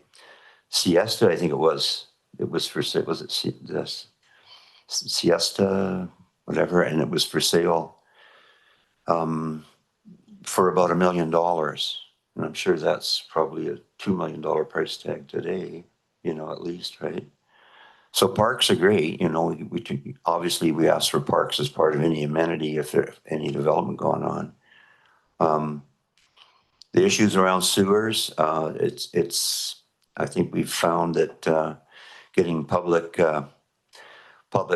Siesta. I think it was for sale. Was it this Siesta, whatever? And it was for sale for about $1 million. And I'm sure that's probably a $2 million price tag today, you know, at least, right? So parks are great. You know, obviously we ask for parks as part of any amenity if there's any development going on. The issues around sewers, I think we've found that getting public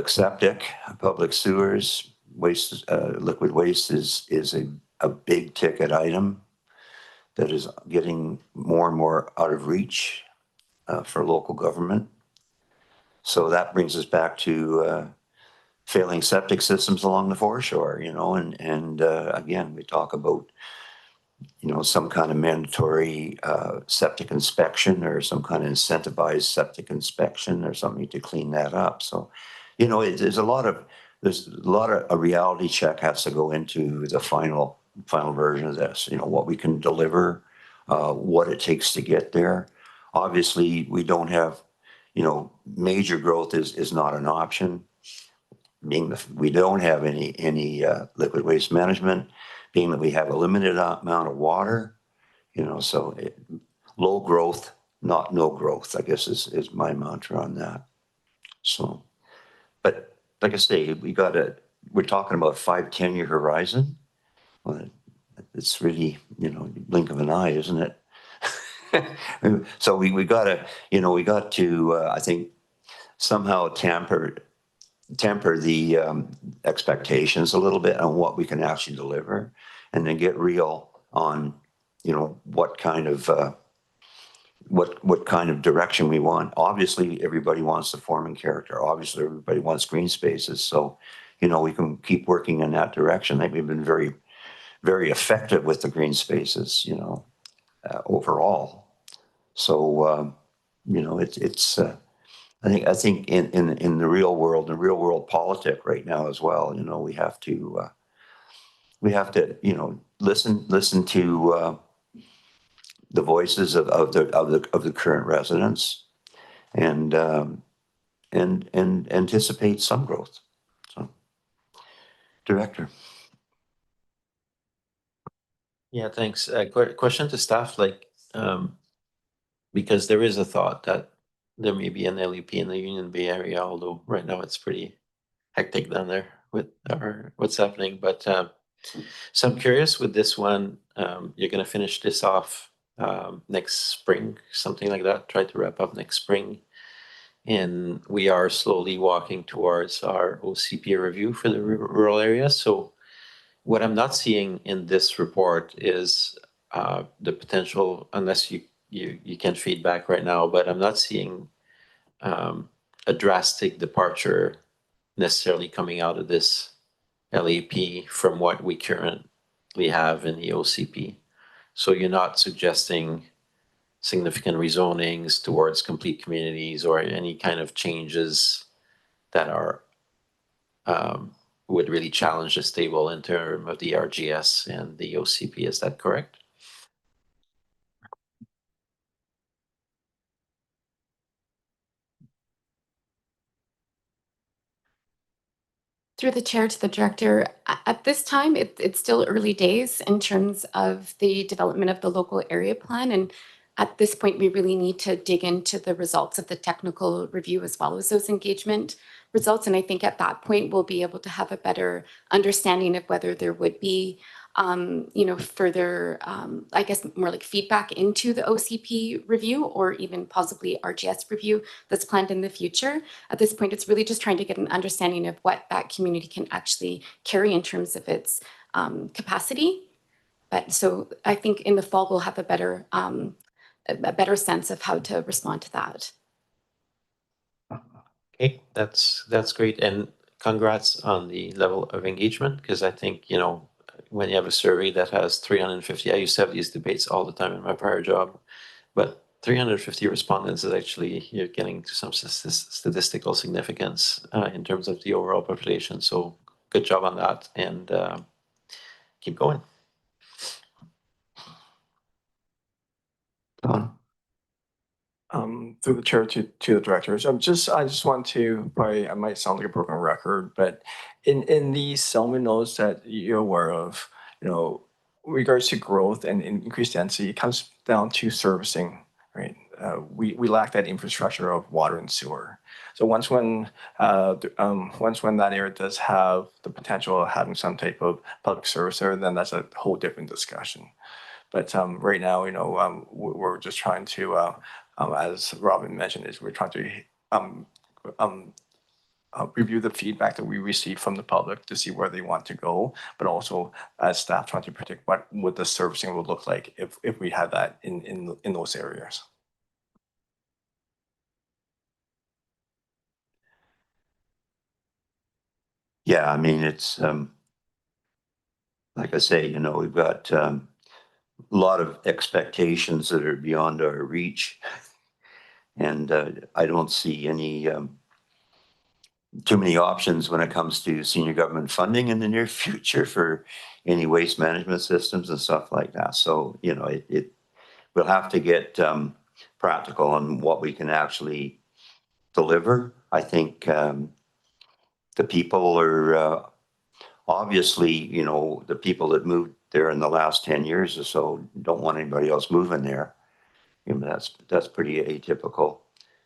septic, public sewers, waste, liquid waste is a big ticket item that is getting more and more out of reach for local government. So that brings us back to failing septic systems along the foreshore, you know, and again, we talk about, you know, some kind of mandatory septic inspection or some kind of incentivized septic inspection or something to clean that up. So, you know, there's a lot of a reality check has to go into the final version of this. You know, what we can deliver, what it takes to get there. Obviously, we don't have, you know, major growth is not an option. Being we don't have any liquid waste management, being that we have a limited amount of water, you know, so low growth, not no growth, I guess is my mantra on that. So, but like I say, we're talking about 5-10 year horizon. Well, it's really, you know, blink of an eye, isn't it? So we gotta, you know, we got to, I think, somehow temper the expectations a little bit on what we can actually deliver, and then get real on, you know, what kind of direction we want. Obviously, everybody wants the form and character. Obviously, everybody wants green spaces. So, you know, we can keep working in that direction. I think we've been very, very effective with the green spaces, you know, overall. So, you know, it's. I think in the real world, the real world politic right now as well, you know, we have to you know, listen to the voices of the current residents, and anticipate some growth. So, Director. Yeah, thanks. Question to staff, like, because there is a thought that there may be an LUP in the Union Bay area, although right now it's pretty hectic down there with what's happening. But so I'm curious with this one, you're gonna finish this off next spring, something like that, try to wrap up next spring. And we are slowly walking towards our OCP review for the rural areas. So what I'm not seeing in this report is the potential, unless you can feedback right now, but I'm not seeing a drastic departure necessarily coming out of this LAP from what we currently have in the OCP. So you're not suggesting significant rezonings towards complete communities or any kind of changes that are would really challenge this table in terms of the RGS and the OCP. Is that correct? Through the chair to the director, at this time, it's still early days in terms of the development of the local area plan. And at this point, we really need to dig into the results of the technical review as well as those engagement results. And I think at that point, we'll be able to have a better understanding of whether there would be you know, further, I guess, more like feedback into the OCP review or even possibly RGS review that's planned in the future. At this point, it's really just trying to get an understanding of what that community can actually carry in terms of its capacity. But so I think in the fall, we'll have a better sense of how to respond to that. Okay, that's great. And congrats on the level of engagement, because I think, you know, when you have a survey that has 350, I used to have these debates all the time in my prior job, but 350 respondents is actually, you're getting to some statistical significance in terms of the overall population. So good job on that, and keep going. Don. Through the chair to the directors, I just want to, probably I might sound like a broken record, but in these settlement nodes that you're aware of, you know, regards to growth and increased density, it comes down to servicing, right? We lack that infrastructure of water and sewer. So once when that area does have the potential of having some type of public service there, then that's a whole different discussion. But right now, you know, we're just trying to, as Robin mentioned, is we're trying to review the feedback that we receive from the public to see where they want to go, but also as staff trying to predict what the servicing would look like if we had that in those areas. Yeah, I mean, it's, like I say, you know, we've got a lot of expectations that are beyond our reach. And I don't see any too many options when it comes to senior government funding in the near future for any waste management systems and stuff like that. So, you know, it we'll have to get practical on what we can actually deliver. I think the people are obviously, you know, the people that moved there in the last 10 years or so don't want anybody else moving there. You know, that's pretty atypical.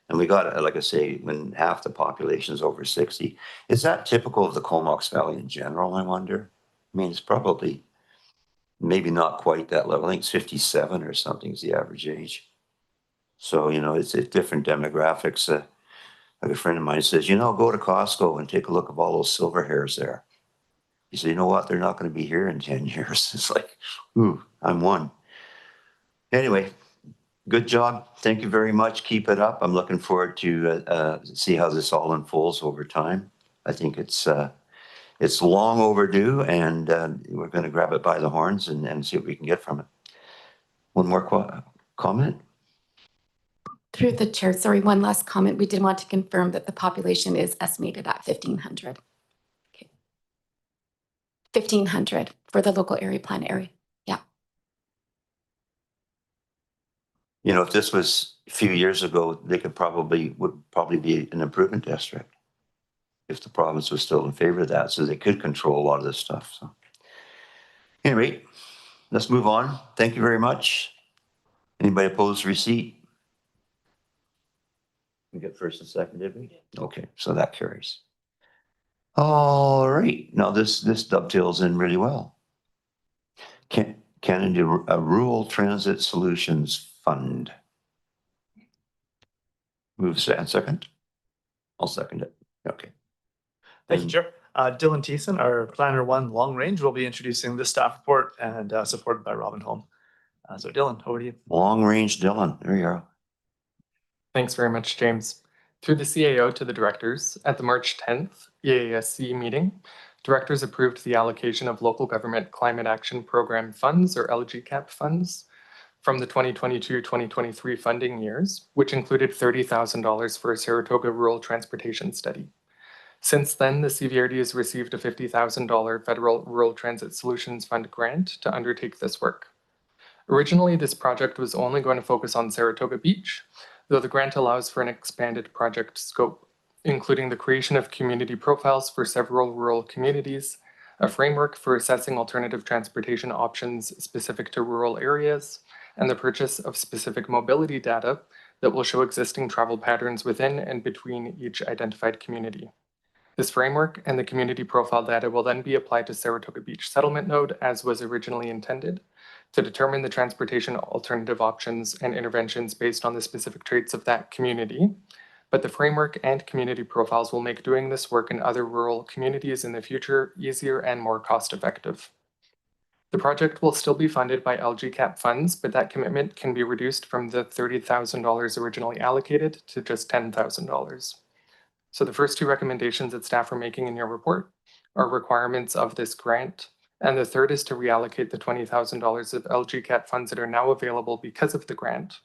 And we got, like I say, when half the population is over 60. Is that typical of the Comox Valley in general, I wonder? I mean, it's probably maybe not quite that level. I think it's 57 or something is the average age. So, you know, it's different demographics. Like a friend of mine says, you know, go to Costco and take a look at all those silver hairs there. He said, you know what? They're not going to be here in 10 years. It's like, ooh, I'm one. Anyway, good job. Thank you very much. Keep it up. I'm looking forward to see how this all unfolds over time. I think it's long overdue, and we're going to grab it by the horns and see what we can get from it. One more comment? Through the chair, sorry, one last comment. We did want to confirm that the population is estimated at 1,500. Okay. 1,500 for the local area plan area. Yeah. You know, if this was a few years ago, they would probably be an improvement district if the province was still in favor of that, so they could control a lot of this stuff. So anyway, let's move on. Thank you very much. Anybody opposed to receipt? We get first and second, did we? Okay, so that carries. All right, now this dovetails in really well. Canada Rural Transit Solutions Fund. Move second. I'll second it. Okay. Thank you, Chair. Dylan Thiessen, our Planner 1 Long Range, will be introducing this staff report and supported by Robin Holm. So Dylan, over to you. Long Range Dylan, there you are. Thanks very much, James. Through the CAO to the directors, at the March 10th EASC meeting, directors approved the allocation of local government climate action program funds, or LGCAP funds, from the 2022-2023 funding years, which included $30,000 for a Saratoga rural transportation study. Since then, the CVRD has received a $50,000 federal Rural Transit Solutions Fund grant to undertake this work. Originally, this project was only going to focus on Saratoga Beach, though the grant allows for an expanded project scope, including the creation of community profiles for several rural communities, a framework for assessing alternative transportation options specific to rural areas, and the purchase of specific mobility data that will show existing travel patterns within and between each identified community. This framework and the community profile data will then be applied to Saratoga Beach Settlement Node as was originally intended, to determine the transportation alternative options and interventions based on the specific traits of that community. But the framework and community profiles will make doing this work in other rural communities in the future easier and more cost-effective. The project will still be funded by LGCAP funds, but that commitment can be reduced from the $30,000 originally allocated to just $10,000. So the first two recommendations that staff are making in your report are requirements of this grant. And the third is to reallocate the $20,000 of LGCAP funds that are now available because of the grant,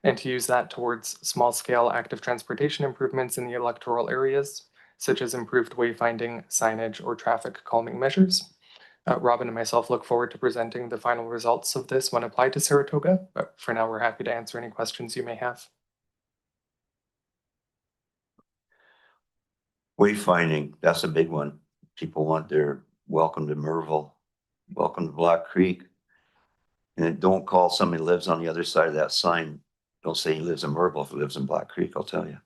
and to use that towards small-scale active transportation improvements in the electoral areas, such as improved wayfinding, signage, or traffic calming measures. Robin and myself look forward to presenting the final results of this when applied to Saratoga, but for now we're happy to answer any questions you may have. Wayfinding, that's a big one. People want their welcome to Merville, welcome to Black Creek. And don't call somebody who lives on the other side of that sign. Don't say he lives in Merville if he lives in Black Creek, I'll tell you.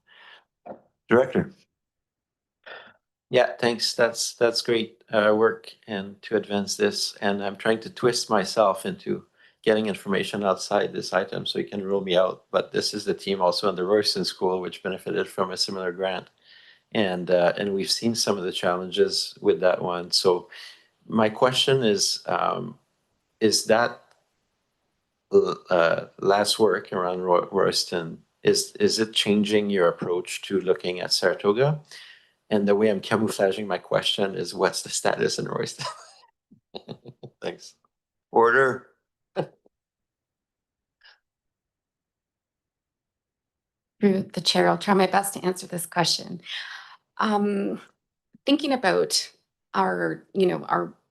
Director. Yeah, thanks. That's great work and to advance this. And I'm trying to twist myself into getting information outside this item so you can rule me out. But this is the team also in the Royston School, which benefited from a similar grant. And we've seen some of the challenges with that one. So my question is that last work around Royston, is it changing your approach to looking at Saratoga? And the way I'm camouflaging my question is what's the status in Royston? Thanks. Order. Through the chair, I'll try my best to answer this question. Thinking about our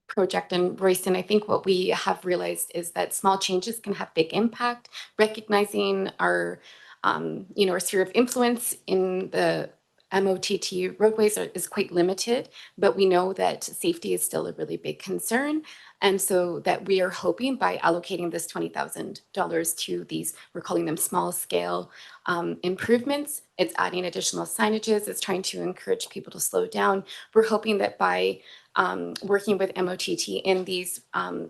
project in Royston, I think what we have realized is that small changes can have big impact. Recognizing our our sphere of influence in the MOTT roadways is quite limited, but we know that safety is still a really big concern. And so that we are hoping by allocating this $20,000 to these, we're calling them small scale improvements, it's adding additional signages, it's trying to encourage people to slow down. We're hoping that by working with MOTT in these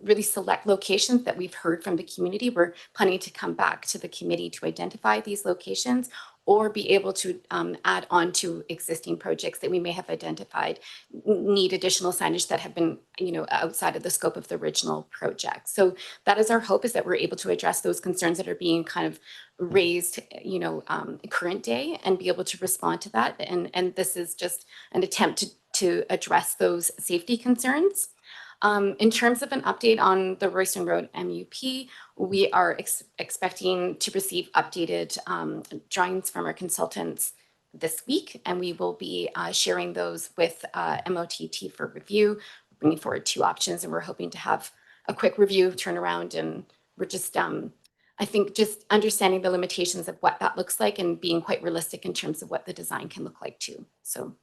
really select locations that we've heard from the community, we're planning to come back to the committee to identify these locations or be able to add on to existing projects that we may have identified need additional signage that have been, outside of the scope of the original project. So that is our hope, is that we're able to address those concerns that are being kind of raised, current day, and be able to respond to that. And this is just an attempt to address those safety concerns. In terms of an update on the Royston Road MUP, we are expecting to receive updated drawings from our consultants this week, and we will be sharing those with MOTT for review, bringing forward 2 options, and we're hoping to have a quick review, turnaround, and we're just, I think, just understanding the limitations of what that looks like and being quite realistic in terms of what the design can look like too. So.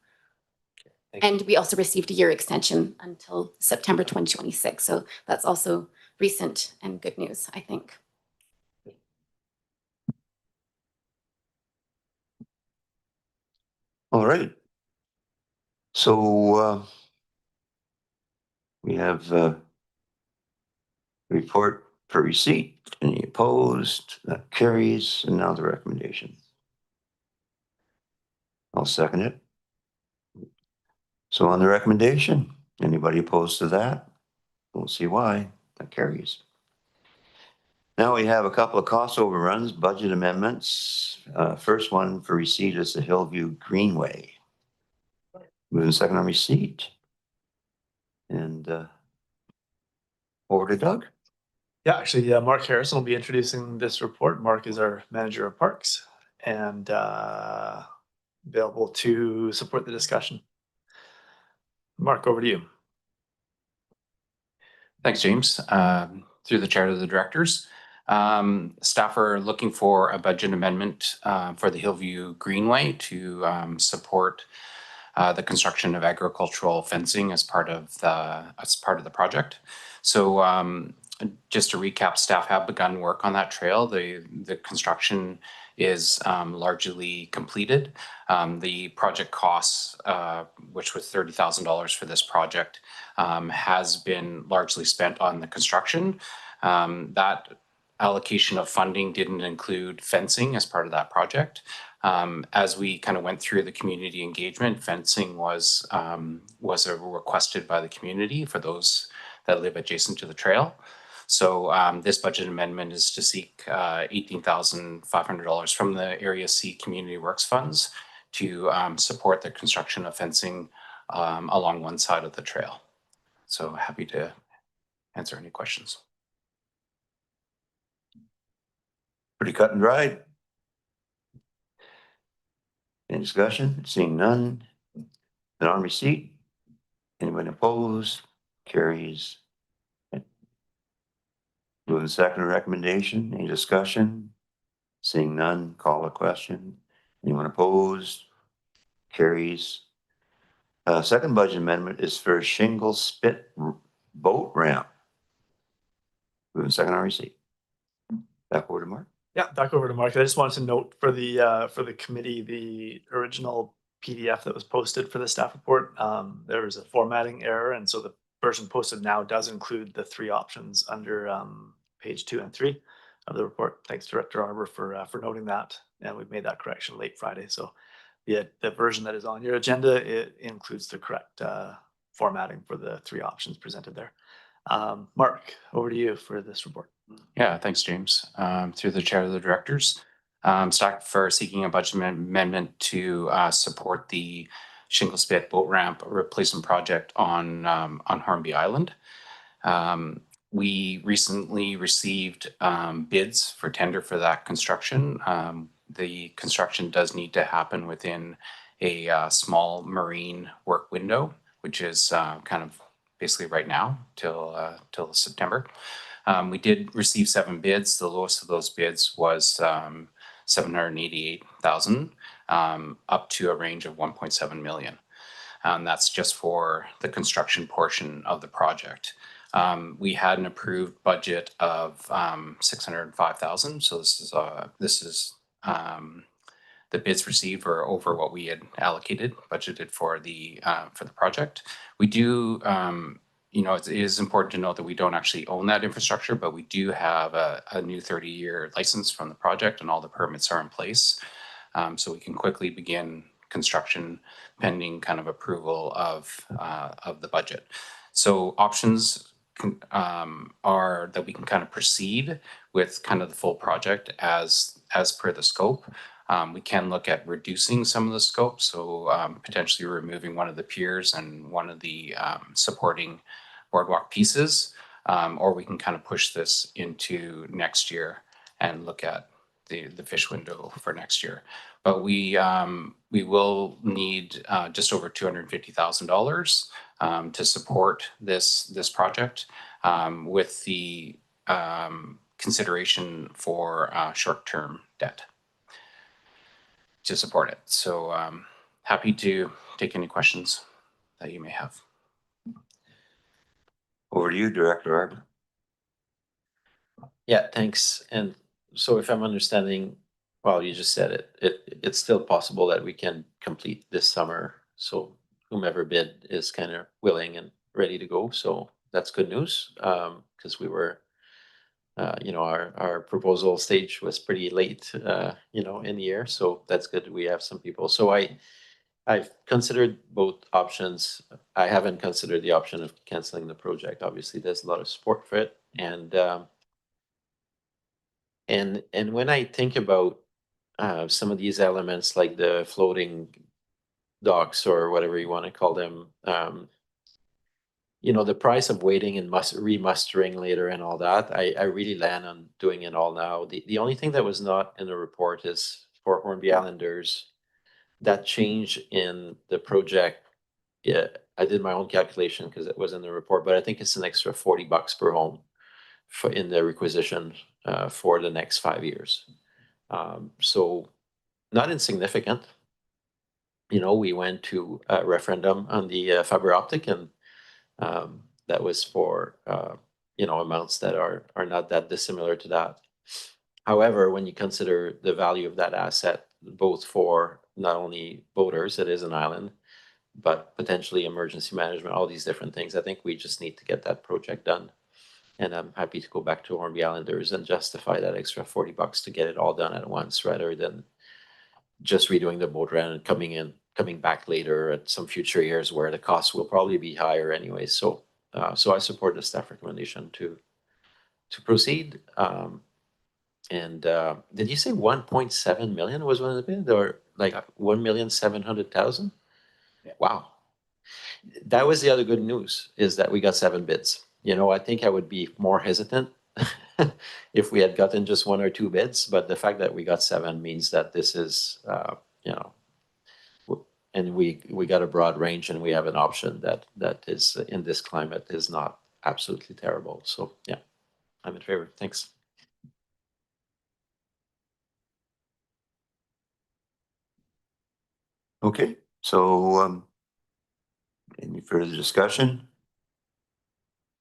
And we also received a year extension until September 2026. So that's also recent and good news, I think. All right. So we have report for receipt. Any opposed? That carries. And now the recommendation. I'll second it. So on the recommendation, anybody opposed to that? Don't see why. That carries. Now we have a couple of cost overruns, budget amendments. First one for receipt is the Hillview Greenway. Moving second on receipt. And over to Doug. Yeah, actually, Mark Harrison will be introducing this report. Mark is our manager of parks and available to support the discussion. Mark, over to you. Thanks, James. Through the chair to the directors. Staff are looking for a budget amendment for the Hillview Greenway to support the construction of agricultural fencing as part of the project. So just to recap, staff have begun work on that trail. The construction is largely completed. The project costs, which was $30,000 for this project, has been largely spent on the construction. That allocation of funding didn't include fencing as part of that project. As we kind of went through the community engagement, fencing was requested by the community for those that live adjacent to the trail. So this budget amendment is to seek $18,500 from the Area C Community Works Funds to support the construction of fencing along one side of the trail. So happy to answer any questions. Pretty cut and dried. Any discussion? Seeing none. Then on receipt. Anyone opposed? Carries. Moving second recommendation. Any discussion? Seeing none, call a question. Anyone opposed? Carries. Second budget amendment is for a shingle spit boat ramp. Moving second on receipt. Back over to Mark. Yeah, back over to Mark. I just wanted to note for the committee, the original PDF that was posted for the staff report, there was a formatting error, and so the version posted now does include the 3 options under page 2 and 3 of the report. Thanks, Director Arbor, for noting that, and we've made that correction late Friday. So the version that is on your agenda, it includes the correct formatting for the 3 options presented there. Mark, over to you for this report. Yeah, thanks, James. Through the chair of the directors, staff for seeking a budget amendment to support the shingle spit boat ramp replacement project on Hornby Island. We recently received bids for tender for that construction. The construction does need to happen within a small marine work window, which is kind of basically right now till September. We did receive 7 bids. The lowest of those bids was 788,000, up to a range of 1.7 million. That's just for the construction portion of the project. We had an approved budget of 605,000. So this is the bids received are over what we had allocated, budgeted for the project. We do, it is important to note that we don't actually own that infrastructure, but we do have a new 30-year license from the project, and all the permits are in place. So we can quickly begin construction pending kind of approval of the budget. So options are that we can kind of proceed with kind of the full project as per the scope. We can look at reducing some of the scope, so potentially removing one of the piers and one of the supporting boardwalk pieces, or we can kind of push this into next year and look at the fish window for next year. But we will need just over $250,000 to support this project, with the consideration for short-term debt to support it. So happy to take any questions that you may have. Over to you, Director Arbor. Yeah, thanks. And so if I'm understanding, well, you just said it's still possible that we can complete this summer. So whomever bid is kind of willing and ready to go. So that's good news, because we were, our proposal stage was pretty late, in the year. So that's good. We have some people. So I've considered both options. I haven't considered the option of canceling the project. Obviously, there's a lot of support for it. And when I think about some of these elements, like the floating docks or whatever you want to call them, the price of waiting and remustering later and all that, I really land on doing it all now. The only thing that was not in the report is for Hornby Islanders, that change in the project. Yeah, I did my own calculation because it was in the report, but I think it's an extra $40 per home in the requisition for the next 5 years. So not insignificant. We went to a referendum on the fiber optic, and that was for amounts that are not that dissimilar to that. However, when you consider the value of that asset, both for not only boaters, it is an island, but potentially emergency management, all these different things, I think we just need to get that project done. And I'm happy to go back to Hornby Islanders and justify that extra $40 to get it all done at once, rather than just redoing the boat rent and coming back later at some future years where the costs will probably be higher anyway. So I support the staff recommendation to proceed. And did you say 1.7 million was one of the bids, or like 1,700,000? Yeah. Wow. That was the other good news, is that we got 7 bids. I think I would be more hesitant if we had gotten just 1 or 2 bids, but the fact that we got 7 means that this is, and we got a broad range, and we have an option that is in this climate is not absolutely terrible. So yeah, I'm in favor. Thanks. Okay, so any further discussion?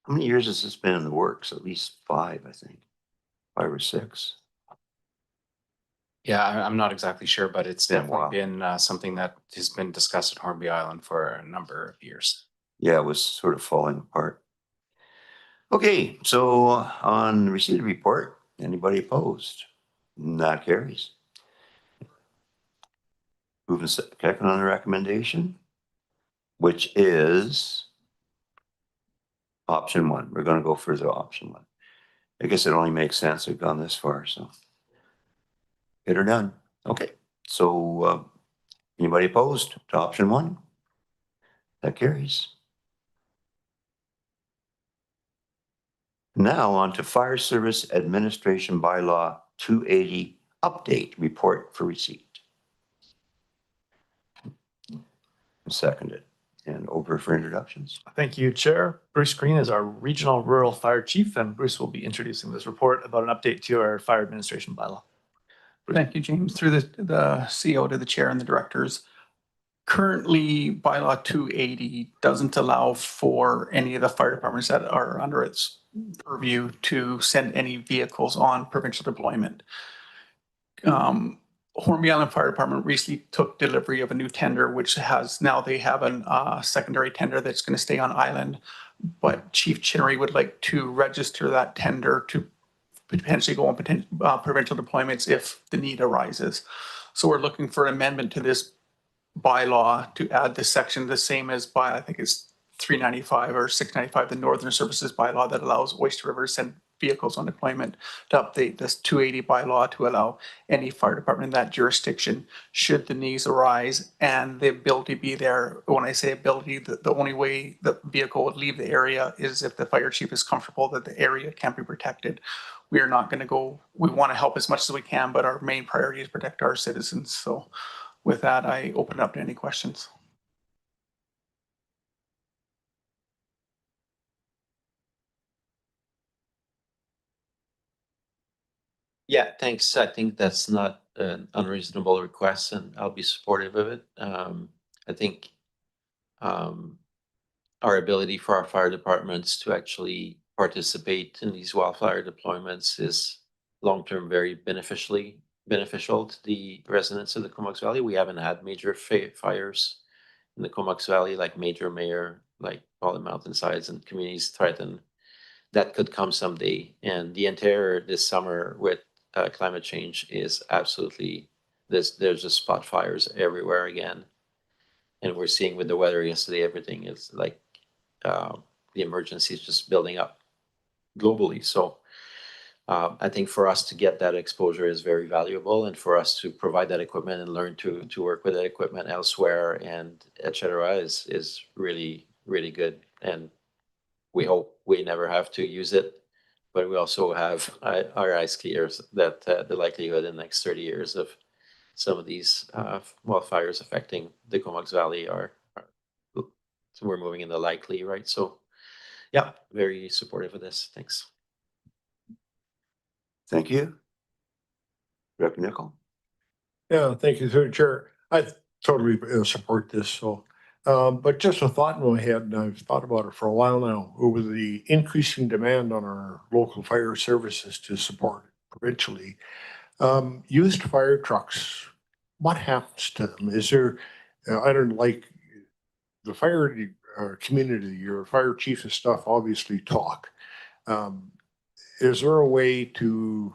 How many years has this been in the works? At least 5, I think. 5 or 6. Yeah, I'm not exactly sure, but it's Been a definitely while. been something that has been discussed at Hornby Island for a number of years. Yeah, it was sort of falling apart. Okay, so on receipt of report, anybody opposed? That carries. Moving second on the recommendation, which is option 1. We're going to go for the option 1. I guess it only makes sense we've gone this far, so get her done. Okay, so anybody opposed to option 1? That carries. Now on to Fire Service Administration Bylaw 280 update report for receipt. Seconded and over for introductions. Thank you, Chair. Bruce Green is our Regional Rural Fire Chief, and Bruce will be introducing this report about an update to our fire administration bylaw. Thank you, James. Through the CO to the chair and the directors. Currently, bylaw 280 doesn't allow for any of the fire departments that are under its purview to send any vehicles on provincial deployment. Hornby Island Fire Department recently took delivery of a new tender, which has now they have a secondary tender that's going to stay on island. But Chief Chinnery would like to register that tender to potentially go on provincial deployments if the need arises. So we're looking for an amendment to this bylaw to add this section the same as by, I think it's 395 or 695, the Northern Services bylaw that allows Oyster River to send vehicles on deployment, to update this 280 bylaw to allow any fire department in that jurisdiction, should the needs arise and the ability be there. When I say ability, the only way the vehicle would leave the area is if the fire chief is comfortable that the area can be protected. We are not going to go, we want to help as much as we can, but our main priority is protect our citizens. So with that, I open it up to any questions. Yeah, thanks. I think that's not an unreasonable request, and I'll be supportive of it. I think our ability for our fire departments to actually participate in these wildfire deployments is long-term very beneficial to the residents of the Comox Valley. We haven't had major fires in the Comox Valley, like Major Mayor, like all the mountainsides and communities threatened. That could come someday. And the entire this summer with climate change is absolutely, there's just spot fires everywhere again. And we're seeing with the weather yesterday, everything is like the emergency is just building up globally. So I think for us to get that exposure is very valuable, and for us to provide that equipment and learn to work with that equipment elsewhere and et cetera is really, really good. And we hope we never have to use it, but we also have our eyes clear that the likelihood in the next 30 years of some of these wildfires affecting the Comox Valley are so we're moving in the likely, right? So yeah, very supportive of this. Thanks. Thank you. Director Nickel. Yeah, thank you, through the chair. I totally support this. So, but just a thought in my head, and I've thought about it for a while now, over the increasing demand on our local fire services to support provincially. Used fire trucks, what happens to them? Is there, I don't like the fire community, your fire chief and stuff obviously talk. Is there a way to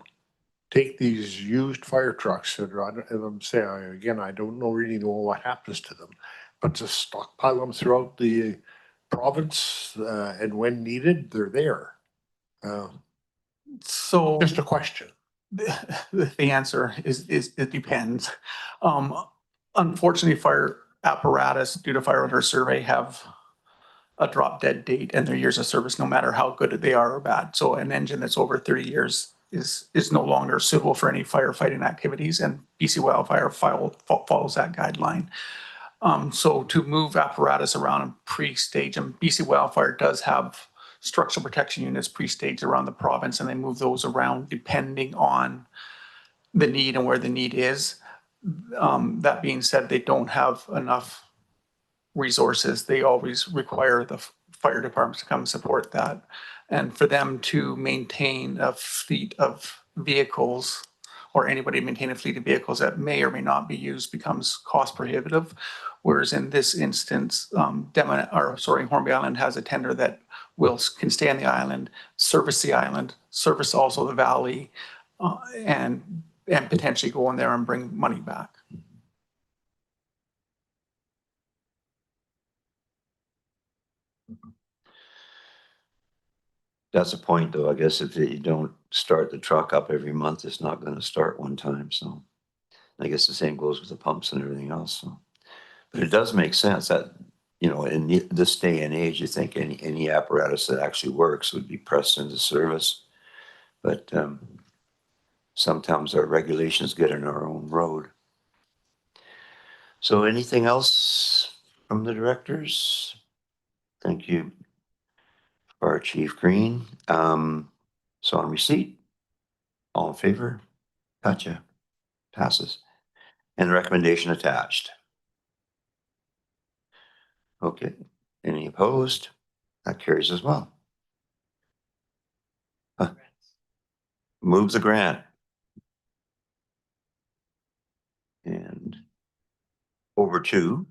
take these used fire trucks that are, and I'm saying, again, I don't really know what happens to them, but just stockpile them throughout the province, and when needed, they're there. So Just a question. the answer is it depends. Unfortunately, fire apparatus due to fire under survey have a drop dead date and their years of service, no matter how good they are or bad. So an engine that's over 30 years is no longer suitable for any firefighting activities, and BC Wildfire follows that guideline. So to move apparatus around and pre-stage, and BC Wildfire does have structural protection units pre-staged around the province, and they move those around depending on the need and where the need is. That being said, they don't have enough resources. They always require the fire departments to come support that. And for them to maintain a fleet of vehicles, or anybody maintain a fleet of vehicles that may or may not be used, becomes cost prohibitive. Whereas in this instance, Hornby Island has a tender that can stay on the island, service also the valley, and potentially go in there and bring money back. That's a point though, I guess if you don't start the truck up every month, it's not going to start one time. So I guess the same goes with the pumps and everything else. So, but it does make sense that you know, in this day and age, you think any apparatus that actually works would be pressed into service. But sometimes our regulations get in our own road. So anything else from the directors? Thank you, Fire Chief Green. So on receipt, all in favor? Gotcha. Passes. And recommendation attached. Okay. Any opposed? That carries as well. Move the grant. And over to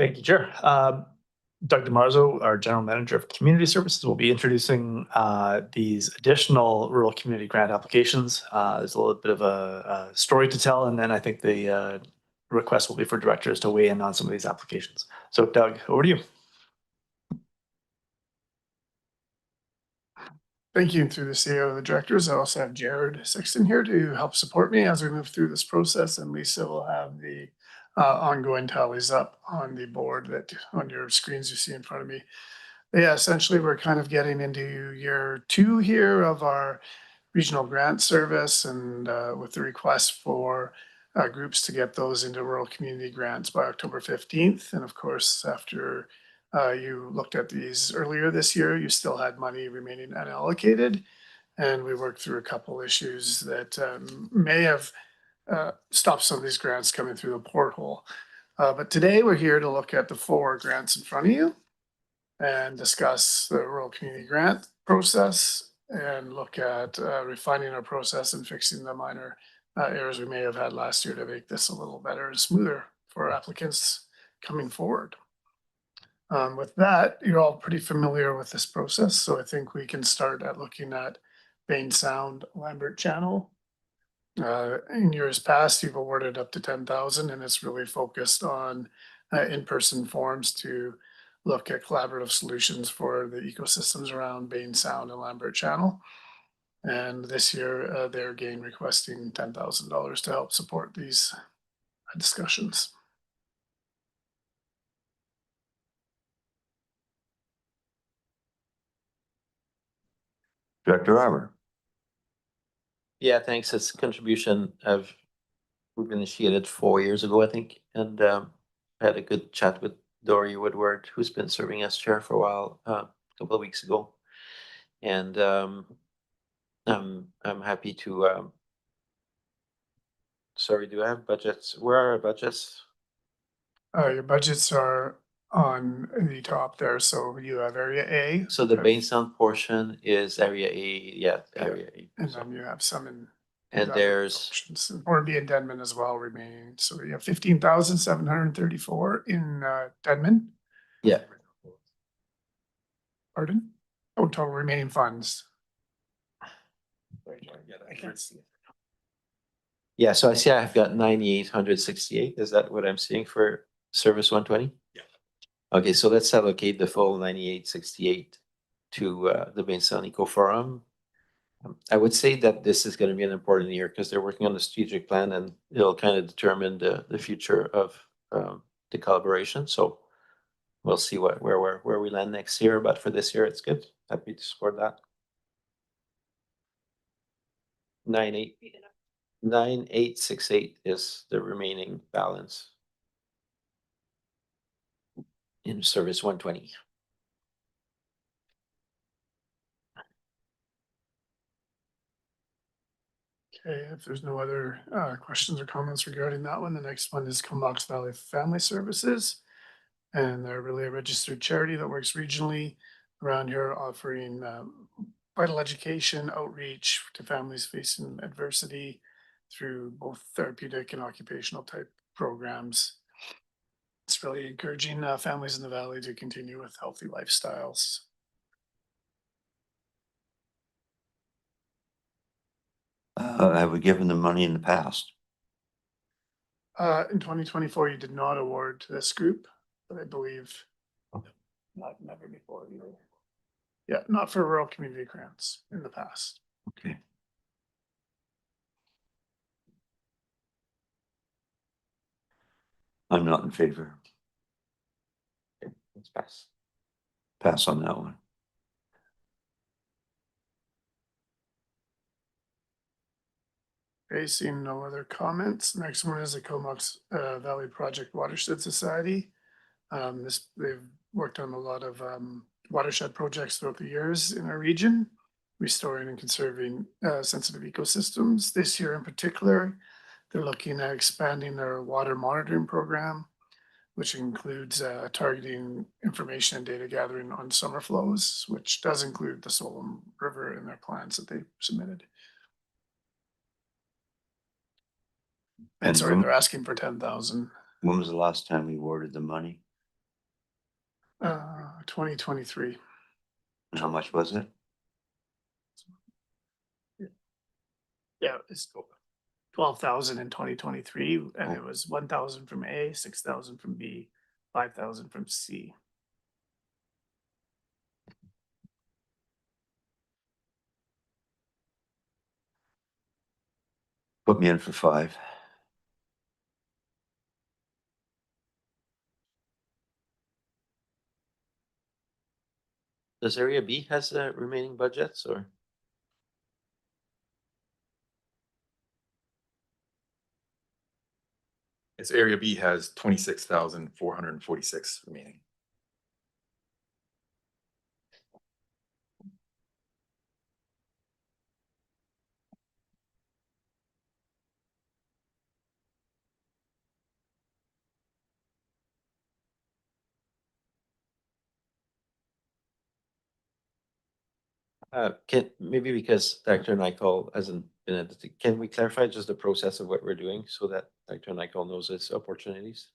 Thank you, Chair. Doug DeMarzo, our General Manager of Community Services, will be introducing these additional rural community grant applications. There's a little bit of a story to tell, and then I think the request will be for directors to weigh in on some of these applications. So Doug, over to you. Thank you. Through the CEO of the directors, I also have Jared Sexton here to help support me as we move through this process, and Lisa will have the ongoing tallies up on the board that on your screens you see in front of me. But yeah, essentially we're kind of getting into year 2 here of our regional grant service, and with the request for groups to get those into rural community grants by October 15th. And of course, after you looked at these earlier this year, you still had money remaining unallocated. And we worked through a couple issues that may have stopped some of these grants coming through the porthole. But today we're here to look at the 4 grants in front of you and discuss the rural community grant process and look at refining our process and fixing the minor errors we may have had last year to make this a little better and smoother for applicants coming forward. With that, you're all pretty familiar with this process, so I think we can start at looking at Bain Sound Lambert Channel. In years past, you've awarded up to 10,000, and it's really focused on in-person forums to look at collaborative solutions for the ecosystems around Bain Sound and Lambert Channel. And this year, they're again requesting $10,000 to help support these discussions. Director Armour. Yeah, thanks. It's a contribution we've initiated 4 years ago, I think, and I had a good chat with Dory Woodward, who's been serving as chair for a while, a couple of weeks ago. And I'm happy to sorry, do I have budgets? Where are our budgets? Your budgets are on the top there. So you have area A. So the Bain Sound portion is area A, yeah, area A. And then you have some in. And there's Or be in Denman as well remaining. So you have 15,734 in Denman. Yeah. Pardon? Oh, total remaining funds. I can't see it. Yeah, so I see I've got 9,868. Is that what I'm seeing for service 120? Yeah. Okay, so let's allocate the full 9,868 to the Bain Sound Eco Forum. I would say that this is going to be an important year because they're working on the strategic plan, and it'll kind of determine the future of the collaboration. So we'll see where we land next year. But for this year, it's good. Happy to support that. 9,868 is the remaining balance in service 120. Okay, if there's no other questions or comments regarding that one, the next one is Comox Valley Family Services. And they're really a registered charity that works regionally around here, offering vital education outreach to families facing adversity through both therapeutic and occupational type programs. It's really encouraging families in the valley to continue with healthy lifestyles. Have we given them money in the past? In 2024, you did not award to this group, but I believe never before. Yeah, not for rural community grants in the past. Okay. I'm not in favor. Let's pass. Pass on that one. Okay, seeing no other comments. Next one is the Comox Valley Project Watershed Society. They've worked on a lot of watershed projects throughout the years in our region, restoring and conserving sensitive ecosystems. This year in particular, they're looking at expanding their water monitoring program, which includes targeting information and data gathering on summer flows, which does include the Solom River in their plans that they submitted. And And sorry, they're asking for 10,000. When was the last time we awarded the money? 2023. And how much was it? Yeah, it's 12,000 in 2023, and it was 1,000 from A, 6,000 from B, 5,000 from C. Put me in for 5. Does Area B has remaining budgets or? Its Area B has 26,446 remaining. Maybe because Dr. Nycol hasn't been at the, can we clarify just the process of what we're doing so that Dr. Nycol knows its opportunities?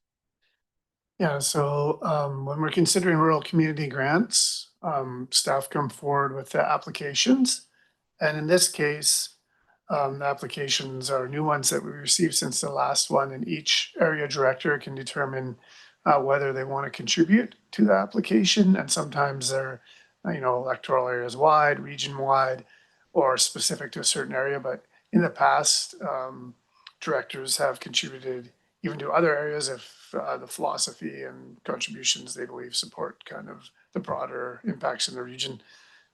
Yeah, so when we're considering rural community grants, staff come forward with the applications. And in this case, the applications are new ones that we received since the last one, and each area director can determine whether they want to contribute to the application. And sometimes they're, electoral areas wide, region wide, or specific to a certain area. But in the past, directors have contributed even to other areas if the philosophy and contributions they believe support kind of the broader impacts in the region.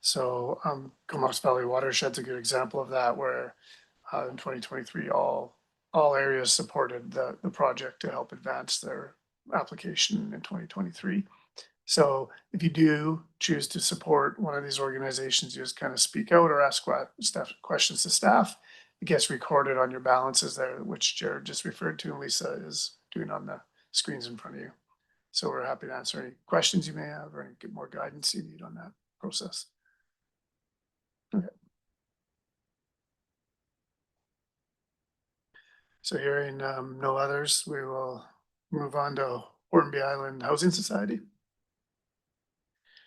So Comox Valley Watershed's a good example of that, where in 2023, all areas supported the project to help advance their application in 2023. So if you do choose to support one of these organizations, you just kind of speak out or ask questions to staff. It gets recorded on your balances there, which Jared just referred to and Lisa is doing on the screens in front of you. So we're happy to answer any questions you may have or any more guidance you need on that process. Okay. So hearing no others, we will move on to Hornby Island Housing Society.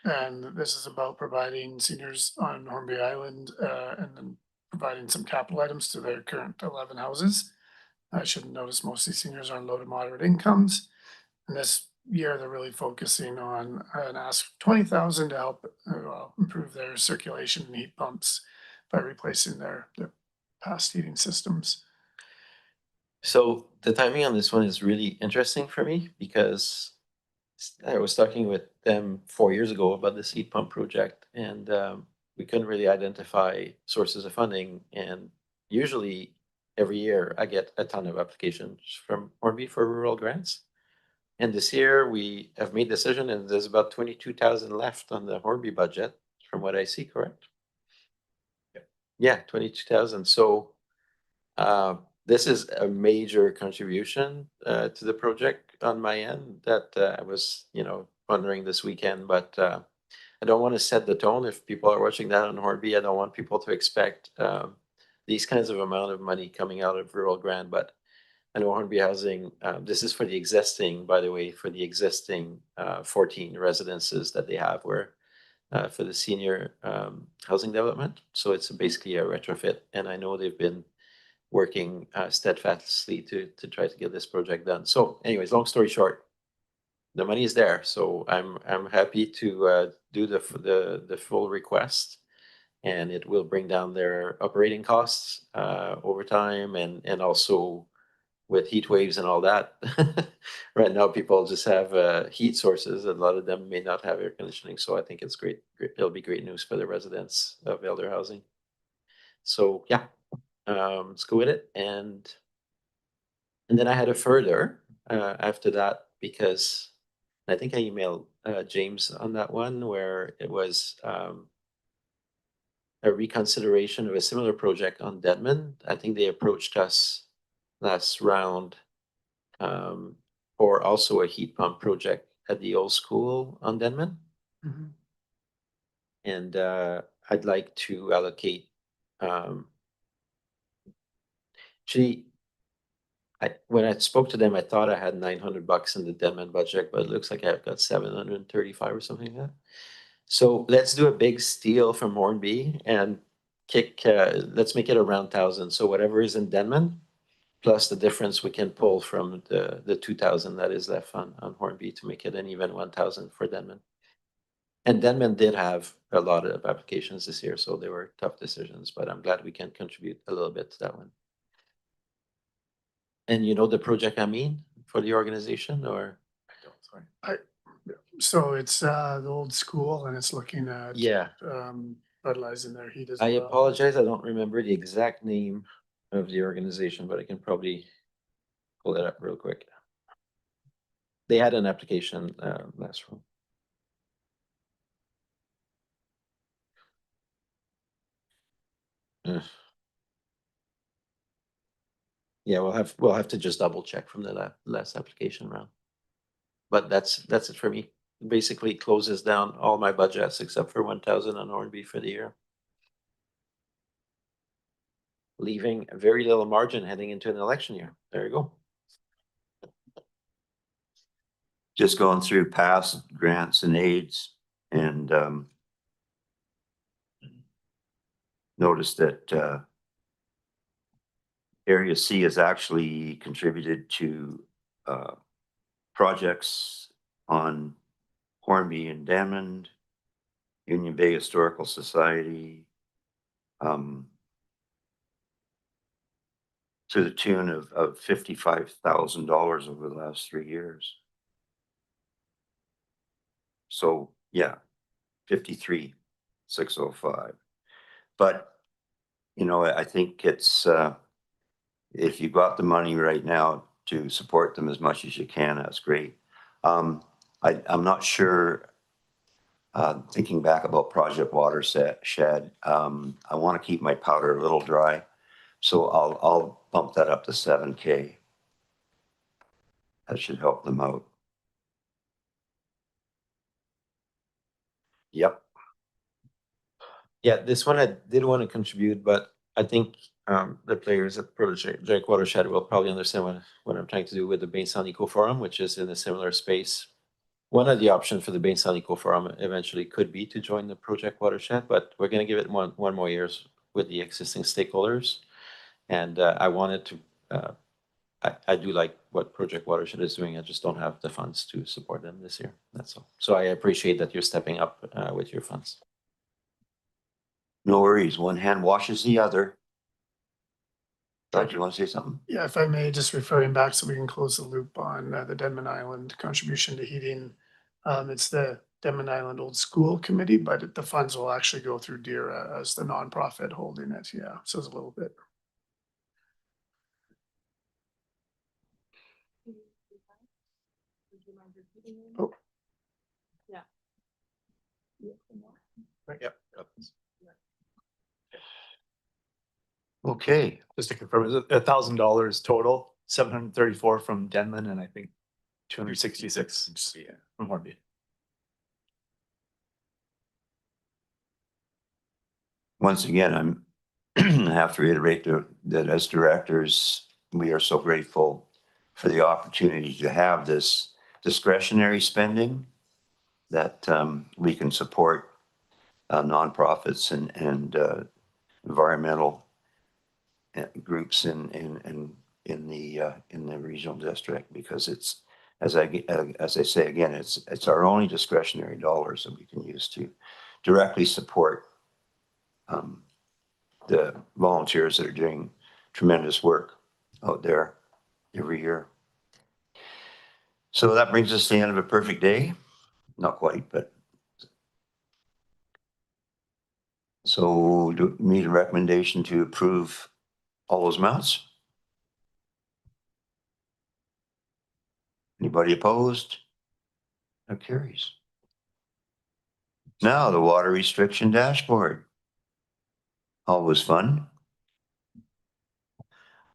And this is about providing seniors on Hornby Island and then providing some capital items to their current 11 houses. I should notice most of these seniors are on low to moderate incomes. And this year they're really focusing on an ask 20,000 to help improve their circulation and heat pumps by replacing their past heating systems. So the timing on this one is really interesting for me because I was talking with them 4 years ago about this heat pump project, and we couldn't really identify sources of funding. And usually every year I get a ton of applications from Hornby for rural grants. And this year we have made a decision and there's about 22,000 left on the Hornby budget from what I see, correct? Yeah, 22,000. So this is a major contribution to the project on my end that I was, wondering this weekend, but I don't want to set the tone. If people are watching that on Hornby, I don't want people to expect these kinds of amount of money coming out of rural grant, but I know Hornby Housing, this is for the existing, by the way, for the existing 14 residences that they have where for the senior housing development. So it's basically a retrofit. And I know they've been working steadfastly to try to get this project done. So anyways, long story short, the money is there. So I'm happy to do the full request, and it will bring down their operating costs over time and also with heat waves and all that. Right now, people just have heat sources. A lot of them may not have air conditioning, so I think it's great. It'll be great news for the residents of elder housing. So yeah, let's go with it. And then I had a further after that because I think I emailed James on that one where it was a reconsideration of a similar project on Deadman. I think they approached us last round for also a heat pump project at the old school on Denman. And I'd like to allocate, actually, when I spoke to them, I thought I had $900 in the Denman budget, but it looks like I've got 735 or something like that. So let's do a big steal from Hornby and let's make it around 1,000. So whatever is in Denman, plus the difference we can pull from the 2,000 that is left on Hornby to make it an even 1,000 for Denman. And Denman did have a lot of applications this year, so they were tough decisions, but I'm glad we can contribute a little bit to that one. And you know the project I mean for the organization, or? I don't, sorry. So it's the old school and it's looking at Yeah, fertilizing their heat as I well. apologize, I don't remember the exact name of the organization, but I can probably pull it up real quick. They had an application last room. Yeah, we'll have to just double check from the last application round. But that's it for me. Basically closes down all my budgets except for 1,000 on Hornby for the year. Leaving very little margin heading into an election year. There you go. Just going through past grants and aids and noticed that Area C has actually contributed to projects on Hornby and Damond, Union Bay Historical Society, to the tune of $55,000 over the last 3 years. So yeah, 53,605. But you know, I think it's if you got the money right now to support them as much as you can, that's great. I'm not sure. Thinking back about Project Watershed, I want to keep my powder a little dry, so I'll bump that up to 7K. That should help them out. Yep. Yeah, this one I did want to contribute, but I think the players at Project Watershed will probably understand what I'm trying to do with the Bainstown Eco Forum, which is in a similar space. One of the options for the Bainstown Eco Forum eventually could be to join the Project Watershed, but we're going to give it one more years with the existing stakeholders. And I wanted to, I do like what Project Watershed is doing. I just don't have the funds to support them this year. That's all. So I appreciate that you're stepping up with your funds. No worries. One hand washes the other. Doug, you want to say something? Yeah, if I may, just referring back so we can close the loop on the Denman Island contribution to heating. It's the Denman Island Old School Committee, but the funds will actually go through DERA as the nonprofit holding it. Yeah, so it's a little bit. Oh. Yeah. Yep. Okay. Just to confirm, $1,000 total, 734 from Denman, and I think 266 from Hornby. Once again, I have to reiterate that as directors, we are so grateful for the opportunity to have this discretionary spending that we can support nonprofits and environmental groups in the regional district, because it's, as I say again, it's our only discretionary dollars that we can use to directly support the volunteers that are doing tremendous work out there every year. So that brings us to the end of a perfect day. Not quite, but. So do we need a recommendation to approve all those amounts? Anybody opposed? That carries. Now the water restriction dashboard. Always fun.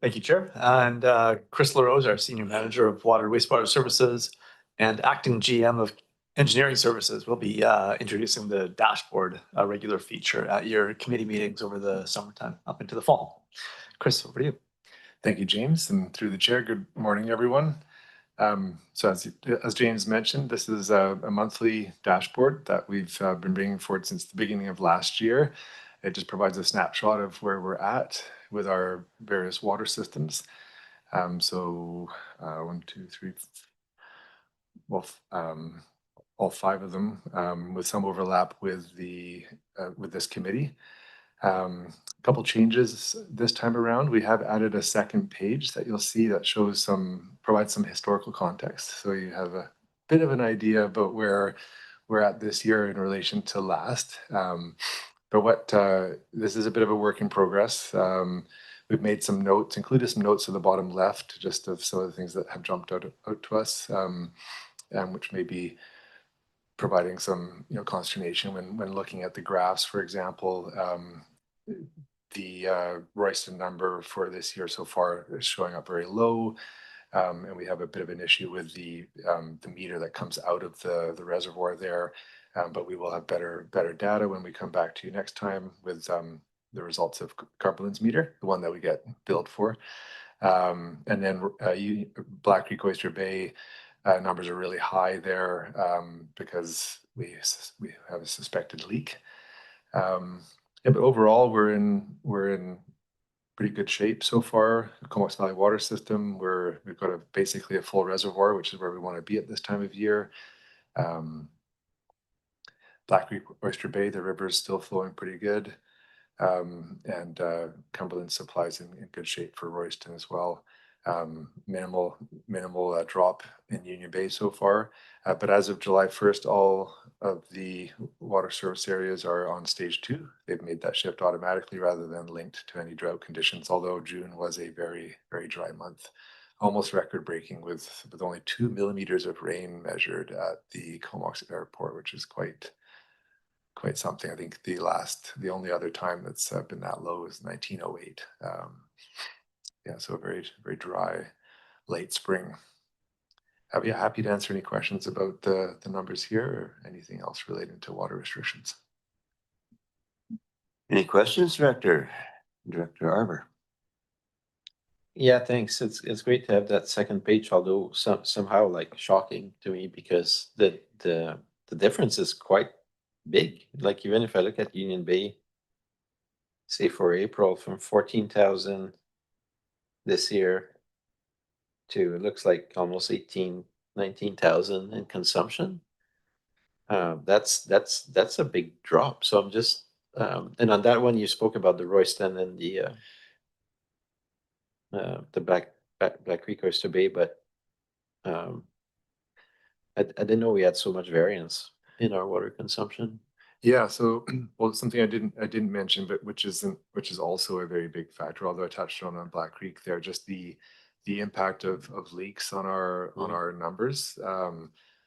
Thank you, Chair. And Chris LaRose, our Senior Manager of Water Wastewater Services and Acting GM of Engineering Services, will be introducing the dashboard, a regular feature at your committee meetings over the summertime up into the fall. Chris, over to you. Thank you, James, and through the chair, good morning, everyone. So as James mentioned, this is a monthly dashboard that we've been bringing forward since the beginning of last year. It just provides a snapshot of where we're at with our various water systems. So 1, 2, 3, well, all 5 of them with some overlap with this committee. A couple changes this time around. We have added a second page that you'll see that provides some historical context. So you have a bit of an idea about where we're at this year in relation to last. But this is a bit of a work in progress. We've made some notes, included some notes at the bottom left, just of some of the things that have jumped out to us, and which may be providing some consternation when looking at the graphs. For example, the Royston number for this year so far is showing up very low, and we have a bit of an issue with the meter that comes out of the reservoir there. But we will have better data when we come back to you next time with the results of Cumberland's meter, the one that we get billed for. And then Black Creek Oyster Bay numbers are really high there because we have a suspected leak. Yeah, but overall, we're in pretty good shape so far. The Comox Valley water system, we've got basically a full reservoir, which is where we want to be at this time of year. Black Creek Oyster Bay, the river is still flowing pretty good. And Cumberland supplies in good shape for Royston as well. Minimal drop in Union Bay so far. But as of July 1st, all of the water service areas are on stage 2. They've made that shift automatically rather than linked to any drought conditions, although June was a very, very dry month, almost record breaking with only 2 millimeters of rain measured at the Comox Airport, which is quite something. I think the only other time that's been that low is 1908. Yeah, so a very, very dry late spring. Happy to answer any questions about the numbers here or anything else relating to water restrictions. Any questions, Director Arbor? Yeah, thanks. It's great to have that second page, although somehow like shocking to me because the difference is quite big. Like even if I look at Union Bay, say for April, from 14,000 this year to it looks like almost 19,000 in consumption. That's a big drop. So I'm just and on that one you spoke about the Royston and the Black Creek Oyster Bay, but I didn't know we had so much variance in our water consumption. Yeah, so well, something I didn't mention, but which is also a very big factor, although I touched on Black Creek there, just the impact of leaks on our numbers.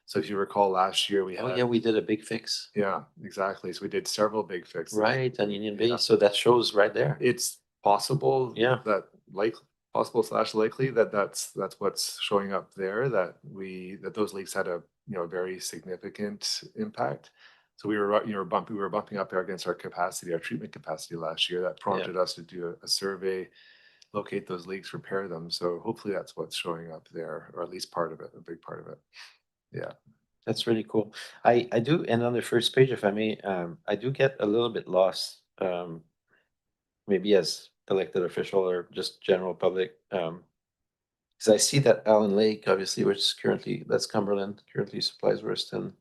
So if you recall last year we had we did a big fix. Yeah, exactly. So we did several big fixes. Right, on Union Bay. So that shows right there. It's possible that likely that's what's showing up there, that those leaks had a very significant impact. So we were bumping up against our treatment capacity last year. That prompted us to do a survey, locate those leaks, repair them. So hopefully that's what's showing up there, or at least part of it, a big part of it. Yeah. That's really cool. I do, and on the first page, if I may, I do get a little bit lost, maybe as elected official or just general public, because I see that Allen Lake, obviously, that's Cumberland, currently supplies Royston,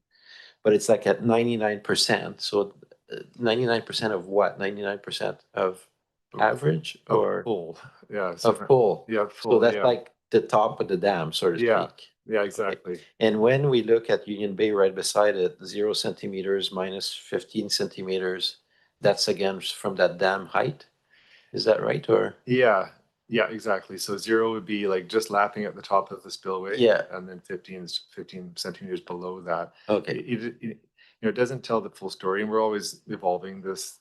but it's like at 99%. So 99% of what? 99% of average or full? Yeah. of full. Yeah, So that's like the top of the dam, so to Yeah. speak. Yeah, exactly. And when we look at Union Bay right beside it, 0 centimeters minus 15 centimeters, that's again from that dam height. Is that right? Or Yeah, yeah, exactly. So 0 would be like just lapping at the top of the spillway. Yeah. And then 15 is 15 centimeters below that. okay, It doesn't tell the full story, and we're always evolving this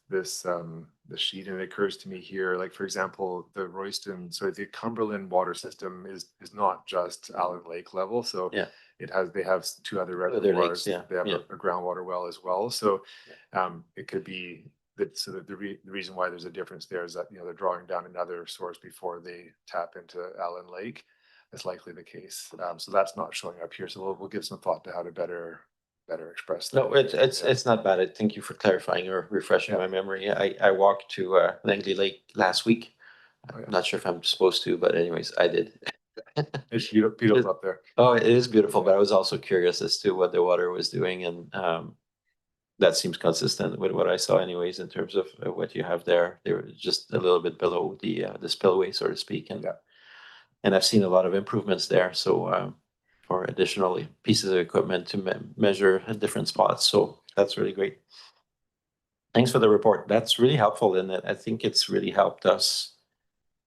sheet. And it occurs to me here, like for example, the Royston, so the Cumberland water system is not just Allen Lake level. So Yeah. they have two other Other reservoirs. lakes, yeah, They have yeah. a groundwater well as well. So it could be that, so that the reason why there's a difference there is that they're drawing down another source before they tap into Allen Lake. That's likely the case. So that's not showing up here. So we'll give some thought to how to better express that. No, it's not bad. Thank you for clarifying or refreshing my memory. I walked to Langley Lake last week. I'm not sure if I'm supposed to, but anyways, I did. It's beautiful up there. Oh, it is beautiful, but I was also curious as to what the water was doing, and that seems consistent with what I saw, anyways, in terms of what you have there. They were just a little bit below the spillway, so to speak, and I've seen a lot of improvements there. So for additional pieces of equipment to measure at different spots, so that's really great. Thanks for the report. That's really helpful, and I think it's really helped us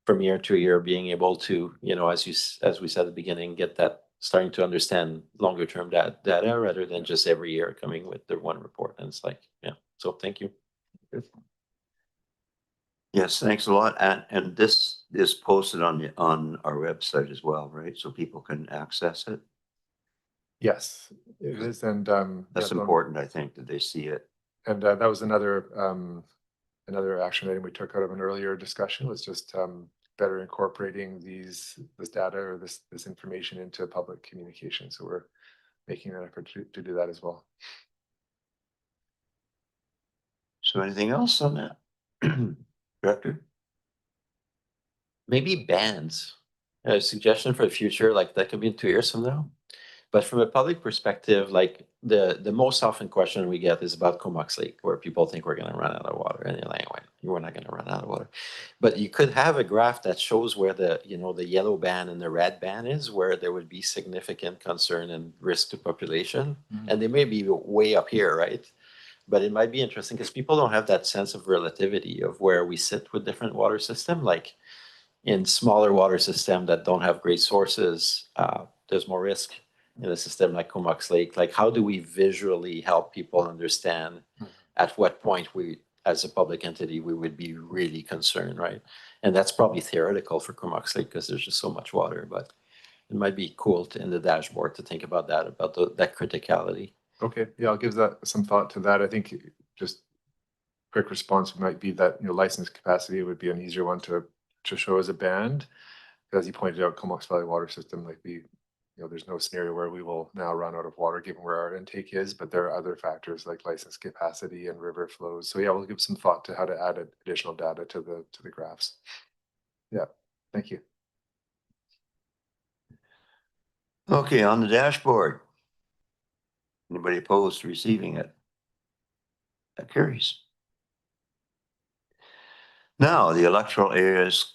from year to year being able to, as we said at the beginning, get that starting to understand longer term data rather than just every year coming with the one report. And it's like, so thank you. Yes, thanks a lot. And this is posted on our website as well, right? So people can access it. Yes, it is. And that's important, I think, that they see it. And that was another action item we took out of an earlier discussion, was just better incorporating this data or this information into public communication. So we're making an effort to do that as well. So anything else on that, Director? Maybe bands. A suggestion for the future, like that could be in 2 years from now. But from a public perspective, like the most often question we get is about Comox Lake, where people think we're going to run out of water, and you're like, wait, we're not going to run out of water. But you could have a graph that shows where the yellow band and the red band is, where there would be significant concern and risk to population, and they may be way up here, right? But it might be interesting because people don't have that sense of relativity of where we sit with different water system. Like in smaller water system that don't have great sources, there's more risk. In a system like Comox Lake, like how do we visually help people understand at what point we, as a public entity, we would be really concerned, right? And that's probably theoretical for Comox Lake because there's just so much water, but it might be cool in the dashboard to think about that, about that criticality. Okay, yeah, I'll give that some thought to that. I think just quick response might be that license capacity would be an easier one to show as a band. As you pointed out, Comox Valley water system, like there's no scenario where we will now run out of water given where our intake is, but there are other factors like license capacity and river flows. So yeah, we'll give some thought to how to add additional data to the graphs. Yeah, thank you. Okay, on the dashboard. Anybody opposed to receiving it? That carries. Now, the electoral areas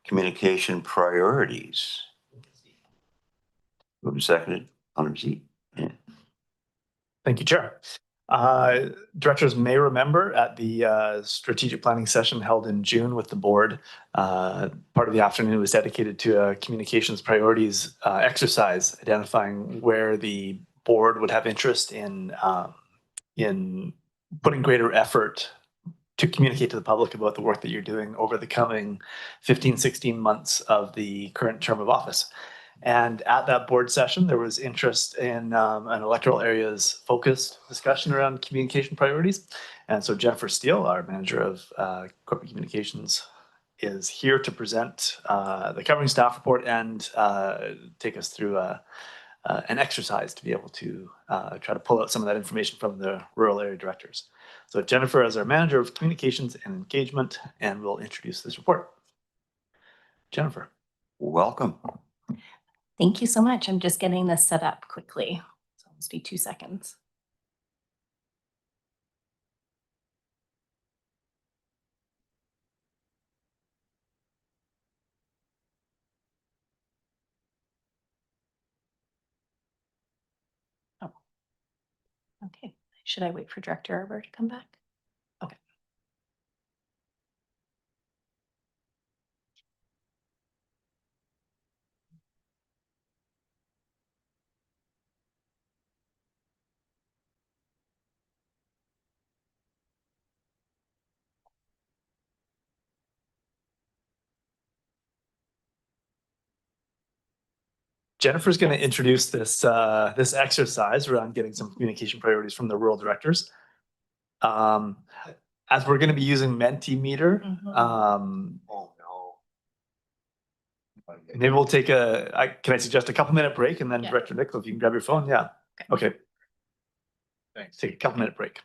communication priorities. Moved and seconded on receipt. Yeah. Thank you, Chair. Directors may remember at the strategic planning session held in June with the board, part of the afternoon was dedicated to a communications priorities exercise, identifying where the board would have interest in putting greater effort to communicate to the public about the work that you're doing over the coming 15, 16 months of the current term of office. And at that board session, there was interest in an electoral areas focused discussion around communication priorities. And so Jennifer Steele, our manager of corporate communications, is here to present the covering staff report and take us through an exercise to be able to try to pull out some of that information from the rural area directors. So Jennifer is our manager of communications and engagement, and will introduce this report. Jennifer. Welcome. Thank you so much. I'm just getting this set up quickly. So it'll just be 2 seconds. Okay, should I wait for Director Arbor to come back? Okay. Jennifer's going to introduce this this exercise around getting some communication priorities from the rural directors. As we're going to be using Mentimeter, Oh, no. maybe we'll take can I suggest a couple-minute break, and then Yeah. Director Nichol, if you can grab your phone, yeah. Okay. Thanks. Take a couple-minute break.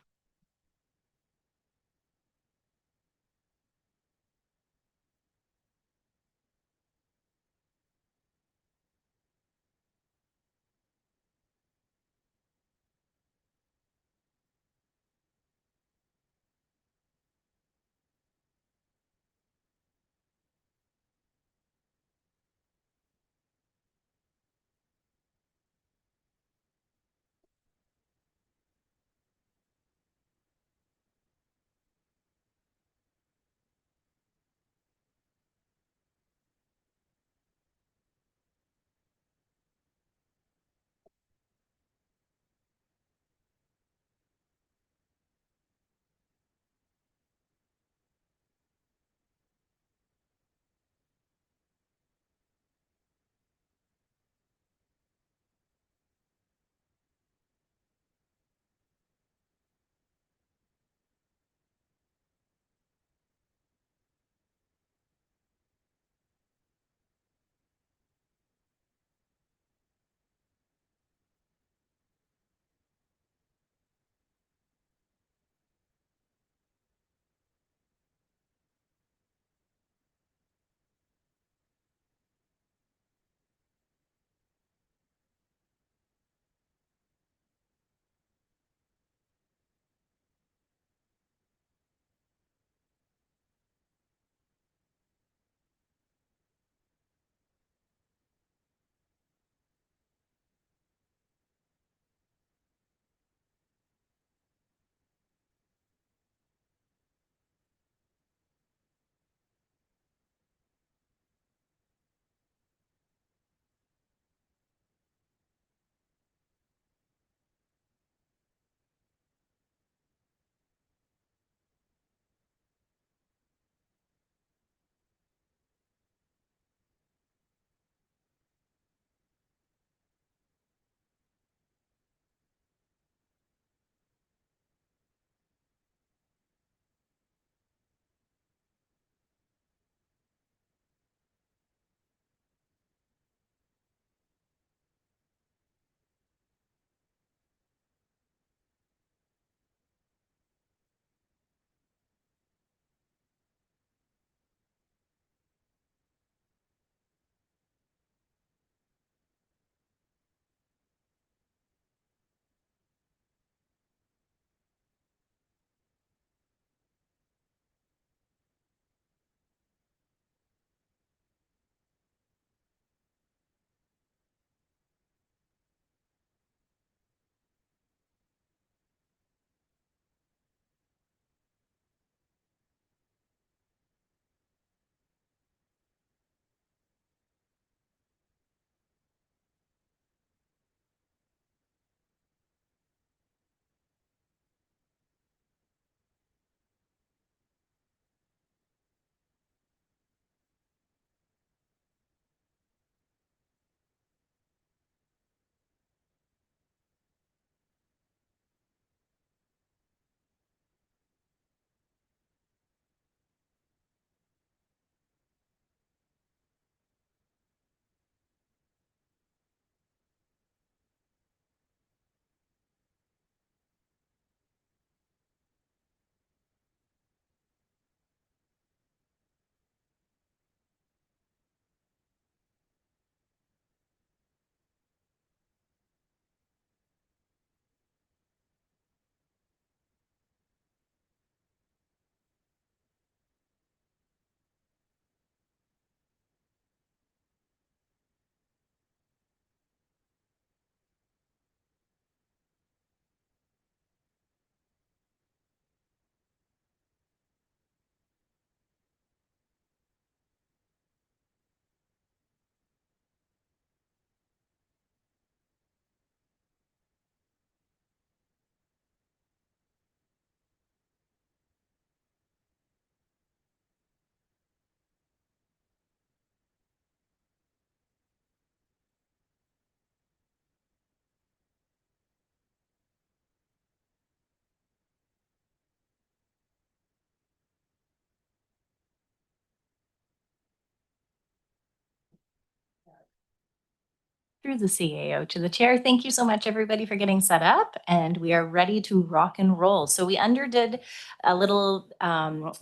Through the CAO to the chair. Thank you so much, everybody, for getting set up, and we are ready to rock and roll. So we underdid a little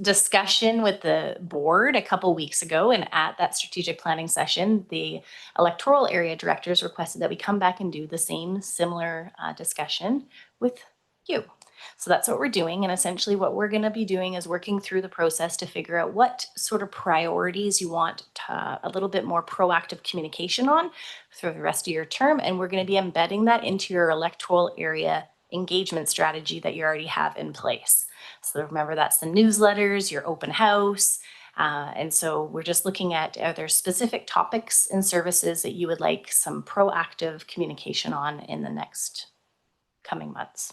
discussion with the board a couple weeks ago, and at that strategic planning session, the electoral area directors requested that we come back and do the same similar discussion with you. So that's what we're doing. And essentially what we're going to be doing is working through the process to figure out what sort of priorities you want a little bit more proactive communication on through the rest of your term. And we're going to be embedding that into your electoral area engagement strategy that you already have in place. So remember, that's the newsletters, your open house. And so we're just looking at, are there specific topics and services that you would like some proactive communication on in the next coming months?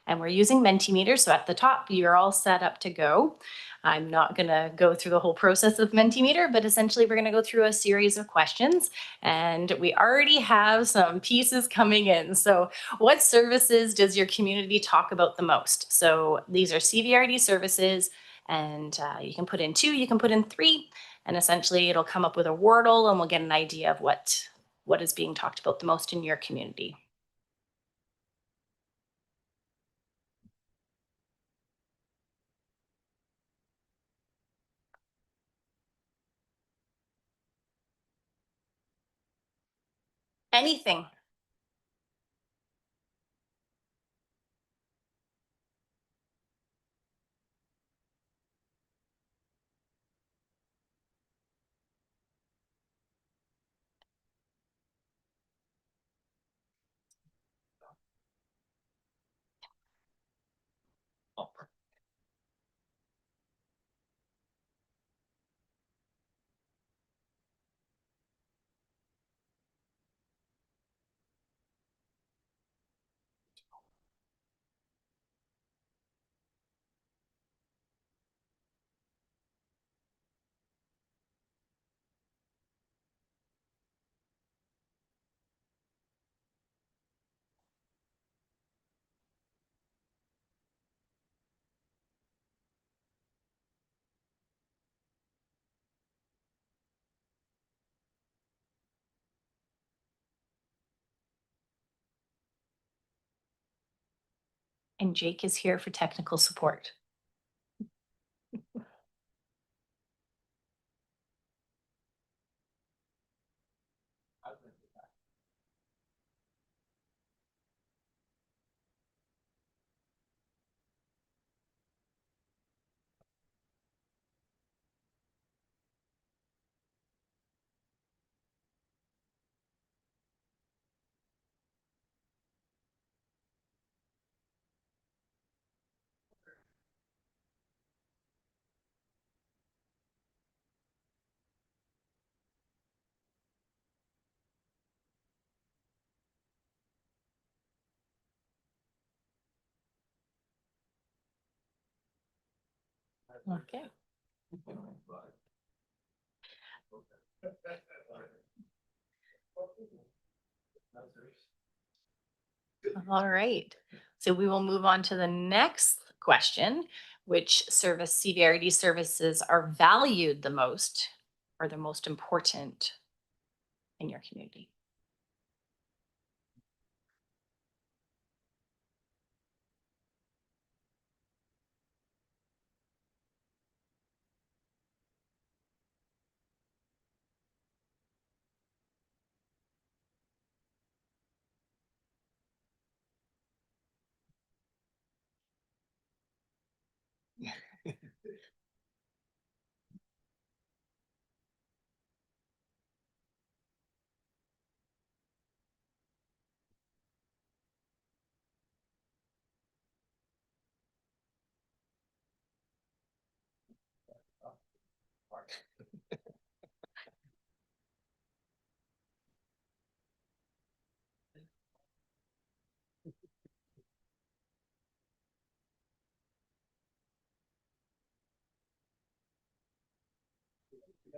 And we're using Mentimeter. So at the top, you're all set up to go. I'm not going to go through the whole process of Mentimeter, but essentially we're going to go through a series of questions, and we already have some pieces coming in. So what services does your community talk about the most? So these are CVRD services, and you can put in 2, you can put in 3, and essentially it'll come up with a Wordle, and we'll get an idea of what is being talked about the most in your community. Anything. And Jake is here for technical support. Okay. All right. So we will move on to the next question. Which service CVRD services are valued the most or the most important in your community?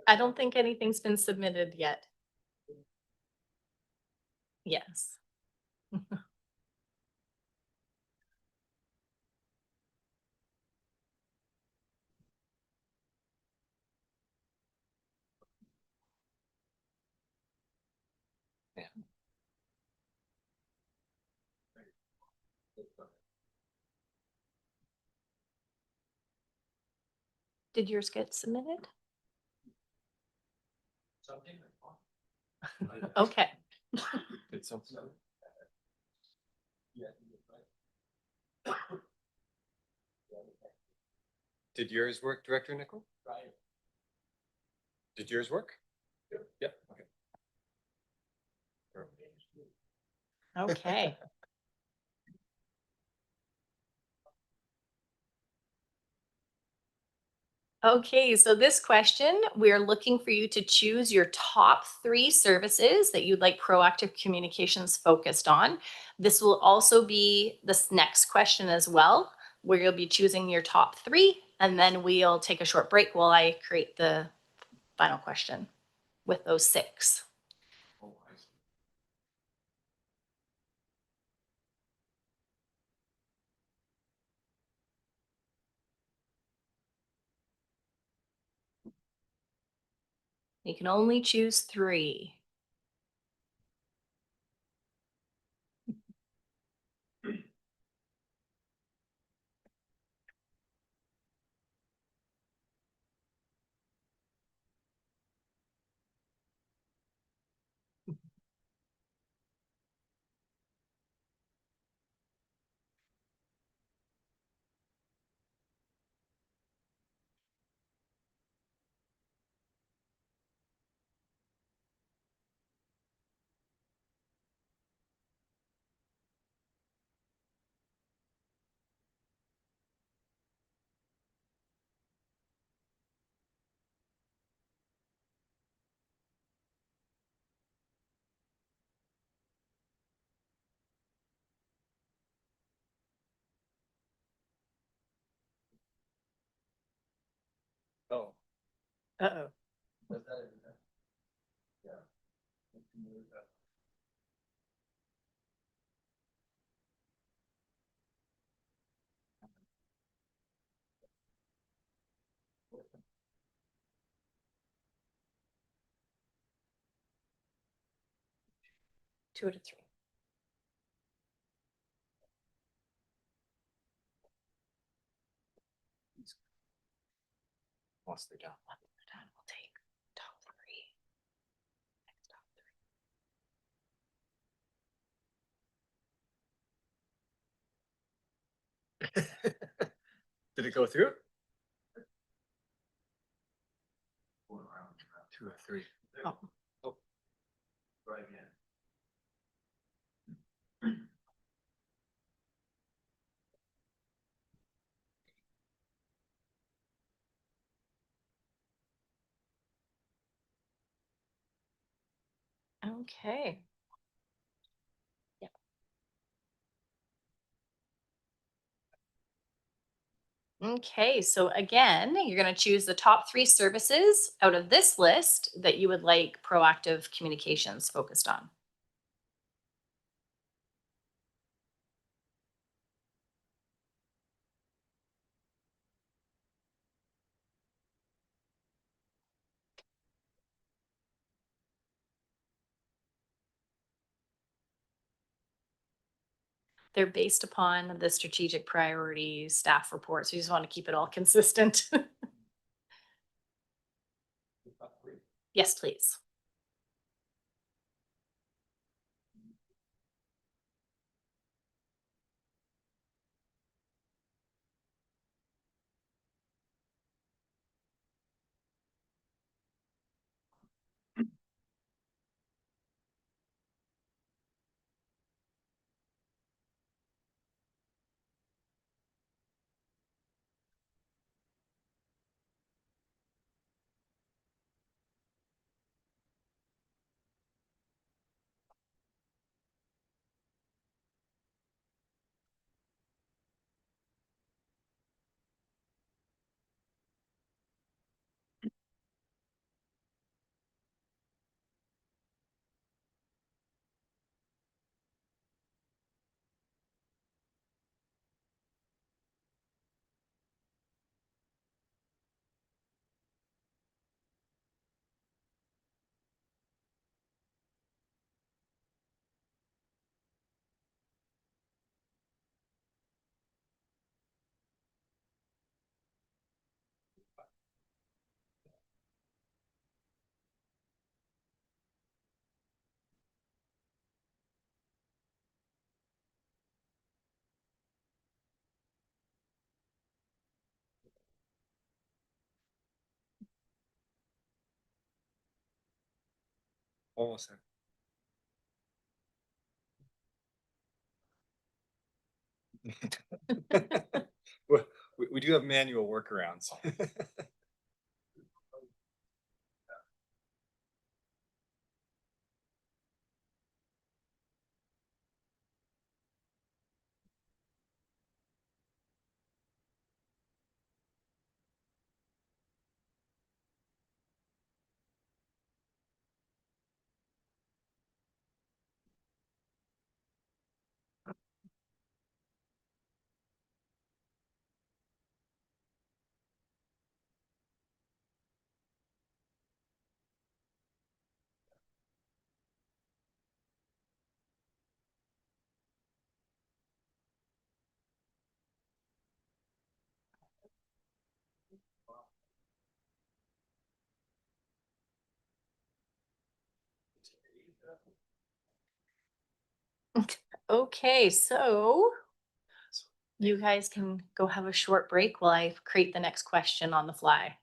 I don't think anything's been submitted yet. Yes. Did yours get submitted? Okay. Did something. Did yours work, Director Nickel? Did yours work? Yeah. Okay. Okay. Okay, so this question, we're looking for you to choose your top 3 services that you'd like proactive communications focused on. This will also be this next question as well, where you'll be choosing your top 3, and then we'll take a short break while I create the final question with those 6. You can only choose 3. Oh. Uh-oh. Two out of 3. Once they're done. We'll take top 3. Next top 3. Did it go through? 2 or 3. Oh. Oh. Okay. Yep. Okay, so again, you're going to choose the top 3 services out of this list that you would like proactive communications focused on. They're based upon the strategic priorities, staff reports. So you just want to keep it all consistent. Yes, please. Almost there. Well, we do have manual workarounds. Okay, so you guys can go have a short break while I create the next question on the fly.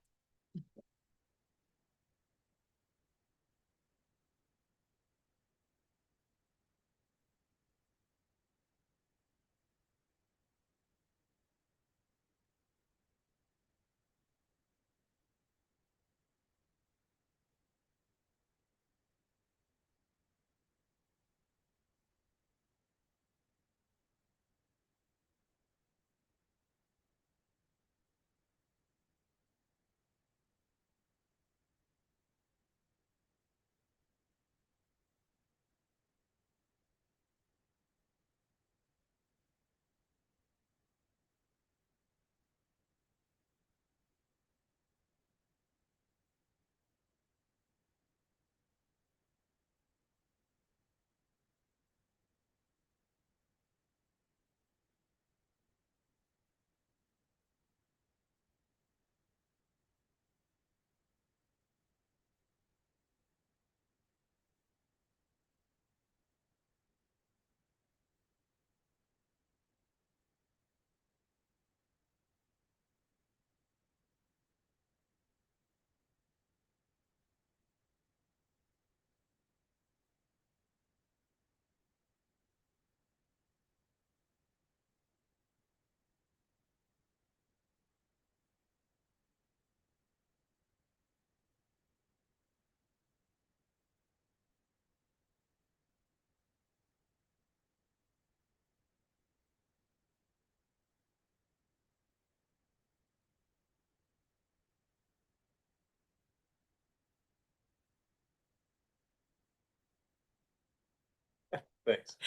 Thanks.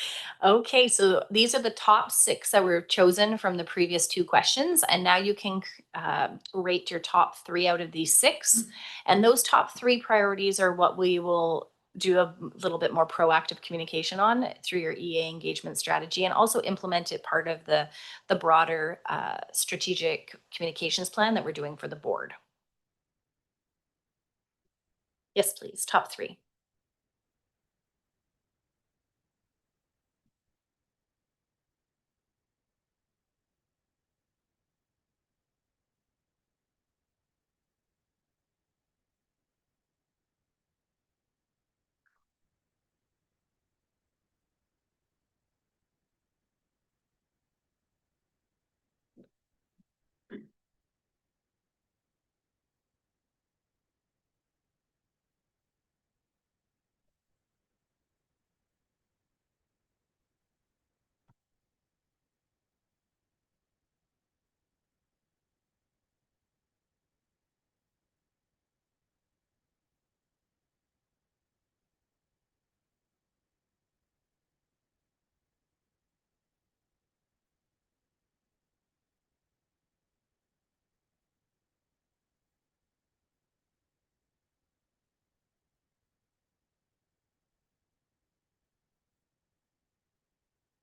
Okay, so these are the top 6 that were chosen from the previous 2 questions, and now you can rate your top 3 out of these 6. And those top 3 priorities are what we will do a little bit more proactive communication on through your EA engagement strategy, and also implement it part of the broader strategic communications plan that we're doing for the board. Yes, please, top 3.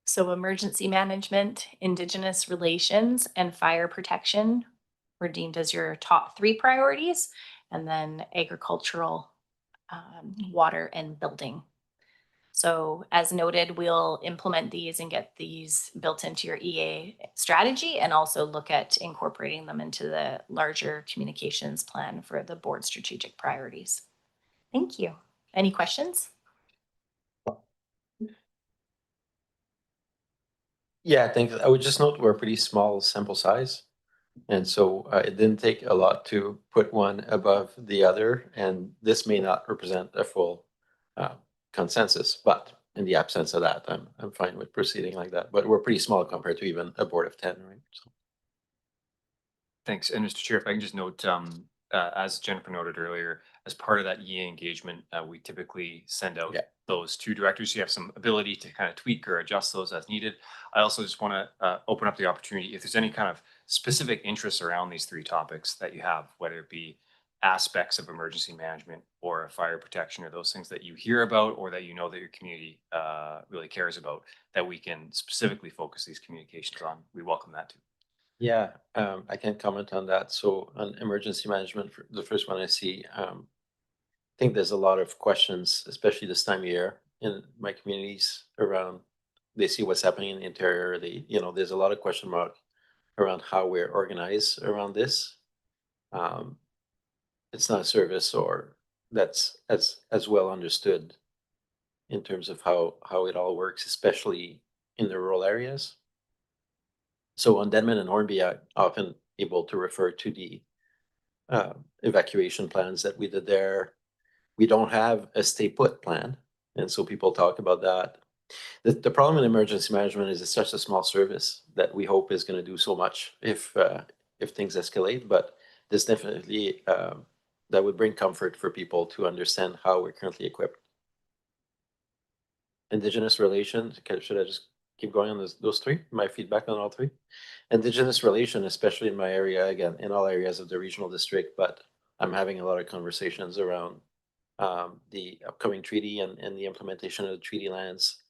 So emergency management, Indigenous relations, and fire protection were deemed as your top 3 priorities, and then agricultural, water, and building. So as noted, we'll implement these and get these built into your EA strategy, and also look at incorporating them into the larger communications plan for the board strategic priorities. Thank you. Any questions? Yeah, I think I would just note we're a pretty small sample size. And so it didn't take a lot to put one above the other. And this may not represent a full consensus, but in the absence of that, I'm fine with proceeding like that. But we're pretty small compared to even a board of 10, right? So. Thanks. And Mr. Chair, if I can just note, as Jennifer noted earlier, as part of that EA engagement, we typically send out those to directors. You have some ability to kind of tweak or adjust those as needed. I also just want to open up the opportunity, if there's any kind of specific interests around these three topics that you have, whether it be aspects of emergency management or fire protection, or those things that you hear about or that you know that your community really cares about, that we can specifically focus these communications on, we welcome that too. Yeah, I can comment on that. So on emergency management, the first one I see, I think there's a lot of questions, especially this time of year in my communities around, they see what's happening in the interior. There's a lot of question mark around how we're organized around this. It's not a service or that's as well understood in terms of how it all works, especially in the rural areas. So on Denman and Hornby, I'm often able to refer to the evacuation plans that we did there. We don't have a stay put plan. And so people talk about that. The problem in emergency management is it's such a small service that we hope is going to do so much if things escalate. But there's definitely, that would bring comfort for people to understand how we're currently equipped. Indigenous relations, should I just keep going on those three? My feedback on all three? Indigenous relation, especially in my area, again, in all areas of the regional district, but I'm having a lot of conversations around the upcoming treaty and the implementation of the treaty lands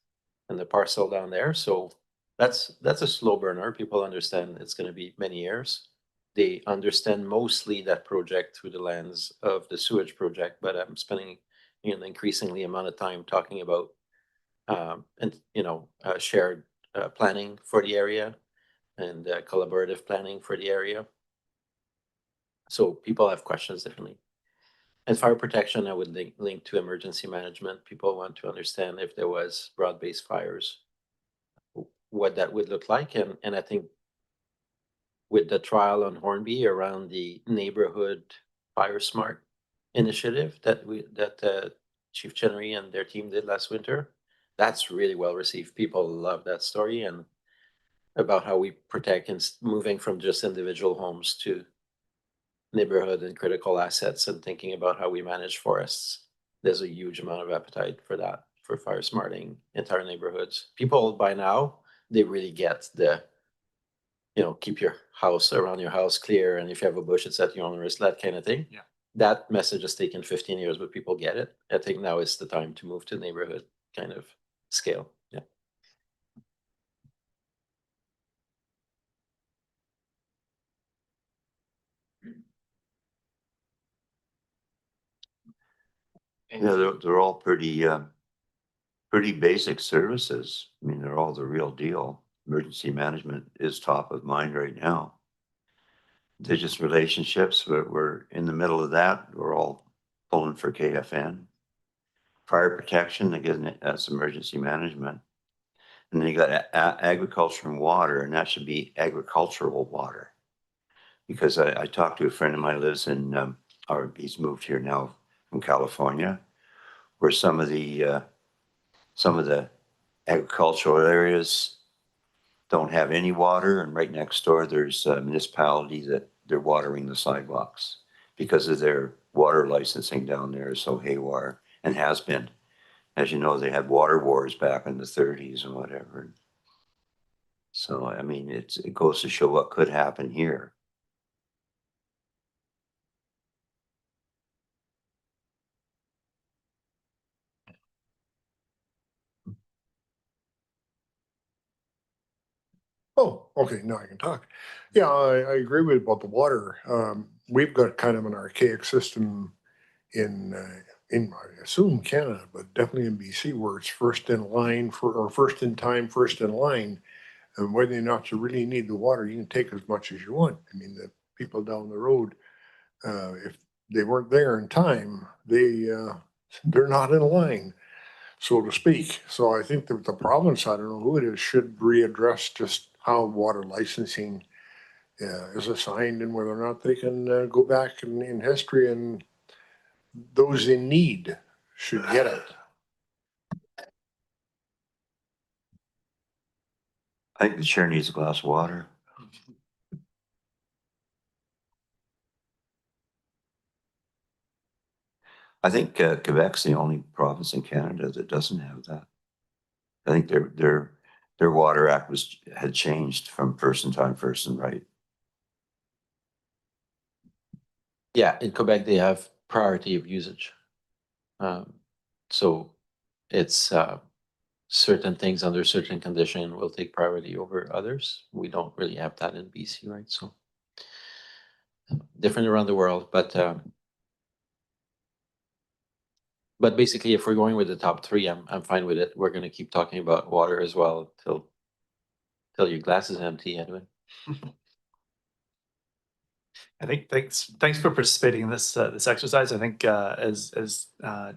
and the parcel down there. So that's a slow burner. People understand it's going to be many years. They understand mostly that project through the lens of the sewage project, but I'm spending an increasingly amount of time talking about shared planning for the area and collaborative planning for the area. So people have questions differently. And fire protection, I would link to emergency management. People want to understand if there was broad-based fires, what that would look like. And I think with the trial on Hornby around the neighborhood fire smart initiative that Chief Chenery and their team did last winter, that's really well received. People love that story and about how we protect and moving from just individual homes to neighborhood and critical assets and thinking about how we manage forests. There's a huge amount of appetite for that, for fire smarting entire neighborhoods. People by now, they really get the, keep your house around your house clear. And if you have a bush, it's at your own risk, that kind of thing. Yeah. That message has taken 15 years, but people get it. I think now is the time to move to neighborhood kind of scale. Yeah. Yeah, they're all pretty basic services. I mean, they're all the real deal. Emergency management is top of mind right now. Indigenous relationships, we're in the middle of that. We're all pulling for KFN. Fire protection, again, that's emergency management. And then you got agriculture and water, and that should be agricultural water. Because I talked to a friend of mine who lives in, or he's moved here now from California, where some of the agricultural areas don't have any water, and right next door there's a municipality that they're watering the sidewalks because of their water licensing down there is so haywire and has been. As you know, they had water wars back in the 30s and whatever. So, I mean, it goes to show what could happen here. Oh, okay, now I can talk. Yeah, I agree with about the water. We've got kind of an archaic system in I assume Canada, but definitely in BC, where it's first in line or first in time, first in line. And whether or not you really need the water, you can take as much as you want. I mean, the people down the road, if they weren't there in time, they they're not in line, so to speak. So I think that the province, I don't know who it is, should readdress just how water licensing is assigned and whether or not they can go back in history and those in need should get it. I think the chair needs a glass of water. I think Quebec's the only province in Canada that doesn't have that. I think their water act had changed from person to person, right? Yeah, in Quebec, they have priority of usage. So it's certain things under certain condition will take priority over others. We don't really have that in BC, right? So different around the world, but basically, if we're going with the top three, I'm fine with it. We're going to keep talking about water as well till your glass is empty, Edwin. I think thanks for participating in this this exercise. I think as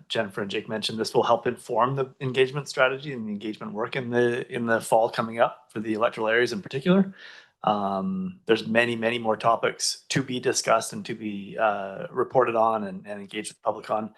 Jennifer and Jake mentioned, this will help inform the engagement strategy and the engagement work in the fall coming up for the electoral areas in particular. There's many more topics to be discussed and to be reported on and engaged with the public on,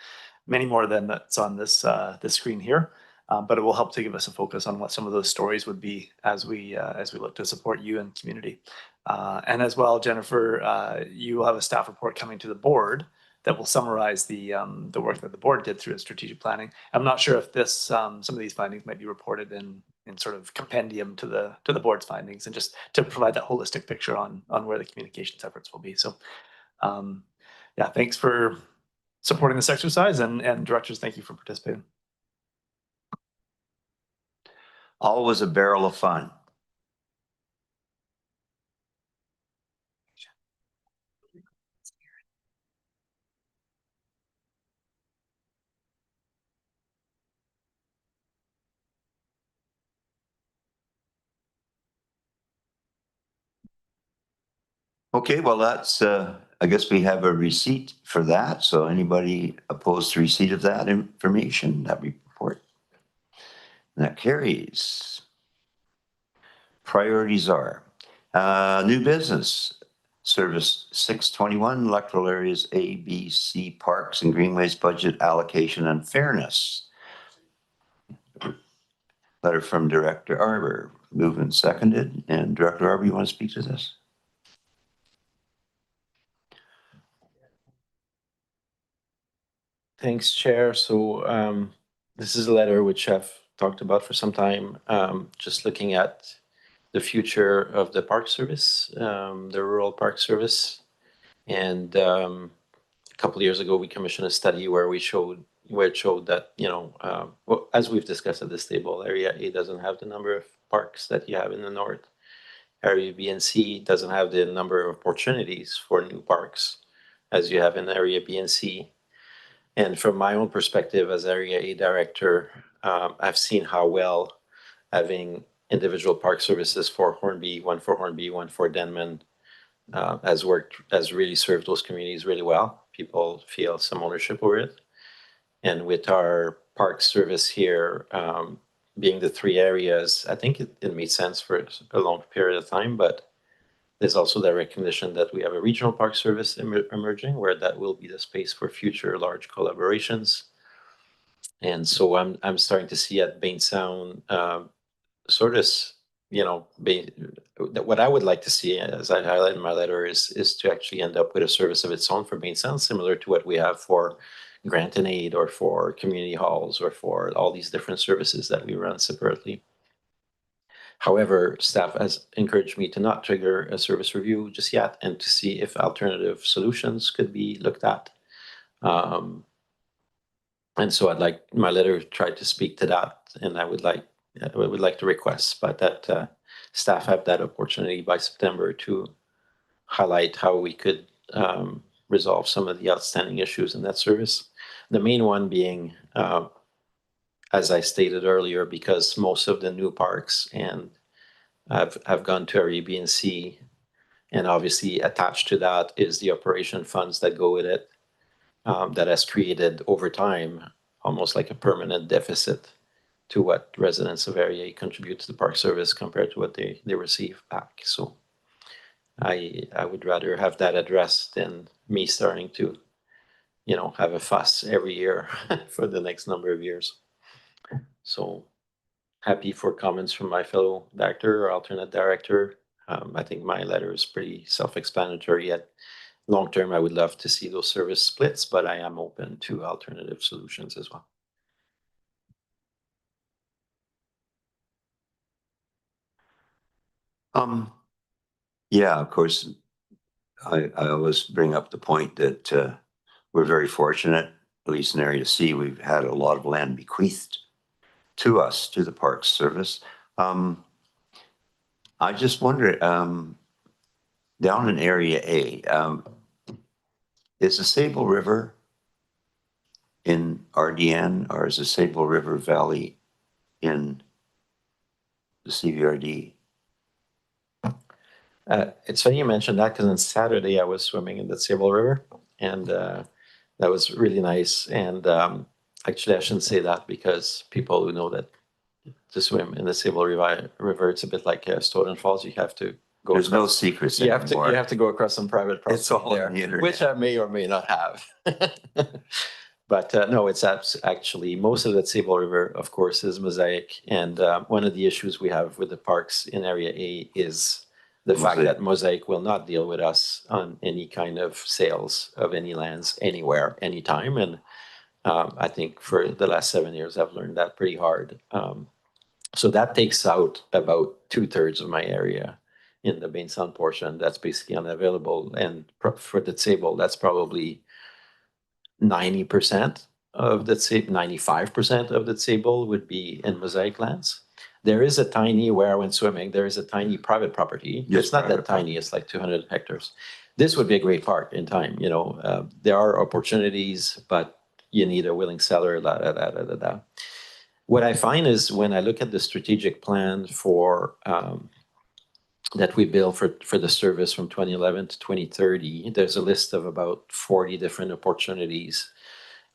many more than that's on this this screen here. But it will help to give us a focus on what some of those stories would be as we look to support you and community. And as well, Jennifer, you will have a staff report coming to the board that will summarize the work that the board did through its strategic planning. I'm not sure if this some of these findings might be reported in sort of compendium to the board's findings, and just to provide that holistic picture on where the communications efforts will be. So, yeah, thanks for supporting this exercise, and directors, thank you for participating. Always a barrel of fun. Okay, well, that's, I guess we have a receipt for that. So anybody opposed to receipt of that information, that report? That carries. Priorities are new business, service 621, electoral areas A, B, C, parks and greenways budget allocation and fairness. Letter from Director Arbor, moved and seconded. And Director Arbor, you want to speak to this? Thanks, Chair. So this is a letter which I've talked about for some time, just looking at the future of the park service, the rural park service. And a couple of years ago, we commissioned a study where it showed that, well, as we've discussed at this table, Area A doesn't have the number of parks that you have in the north. Area B and C doesn't have the number of opportunities for new parks as you have in Area B and C. And from my own perspective as Area A director, I've seen how well having individual park services for Hornby, one for Hornby, one for Denman, has really served those communities really well. People feel some ownership over it. And with our park service here, being the three areas, I think it made sense for a long period of time, but there's also the recognition that we have a regional park service emerging, where that will be the space for future large collaborations. And so I'm starting to see at Bain Sound sort of, what I would like to see, as I highlighted in my letter, is to actually end up with a service of its own for Bain Sound, similar to what we have for Grant and Aid or for community halls or for all these different services that we run separately. However, staff has encouraged me to not trigger a service review just yet and to see if alternative solutions could be looked at. And so I'd like my letter tried to speak to that, and I would like to request, but that staff have that opportunity by September to highlight how we could resolve some of the outstanding issues in that service. The main one being, as I stated earlier, because most of the new parks and have gone to Area B and C, and obviously attached to that is the operation funds that go with it, that has created over time almost like a permanent deficit to what residents of Area A contribute to the Park Service compared to what they receive back. So I would rather have that addressed than me starting to, have a fuss every year for the next number of years. So happy for comments from my fellow director or alternate director. I think my letter is pretty self-explanatory. Yet long term, I would love to see those service splits, but I am open to alternative solutions as well. Yeah, of course, I always bring up the point that we're very fortunate, at least in Area C, we've had a lot of land bequeathed to us, to the Parks Service. I just wonder, down in Area A, is the Sable River in RDN, or is the Sable River Valley in the CVRD? It's funny you mentioned that because on Saturday I was swimming in the Sable River, and that was really nice. And actually, I shouldn't say that because people who know that to swim in the Sable River, it's a bit like Stoughton Falls. You have to go. There's no secrets You anymore. have to go across some private property. It's all there, on the internet. which I may or may not have. But no, it's actually most of that Sable River, of course, is mosaic. And one of the issues we have with the parks in Area A is the fact that mosaic will not deal with us on any kind of sales of any lands anywhere, anytime. And I think for the last 7 years, I've learned that pretty hard. So that takes out about 2/3 of my area in the Bainstown portion. That's basically unavailable. And for the Sable, that's probably 90% of the 95% of the Sable would be in mosaic lands. There is a tiny, where I went swimming, there is a tiny private property. Yes, It's not that tiny, it's like 200 hectares. This would be a great park in time, there are opportunities, but you need a willing seller, What I find is when I look at the strategic plan for that we built for the service from 2011 to 2030, there's a list of about 40 different opportunities.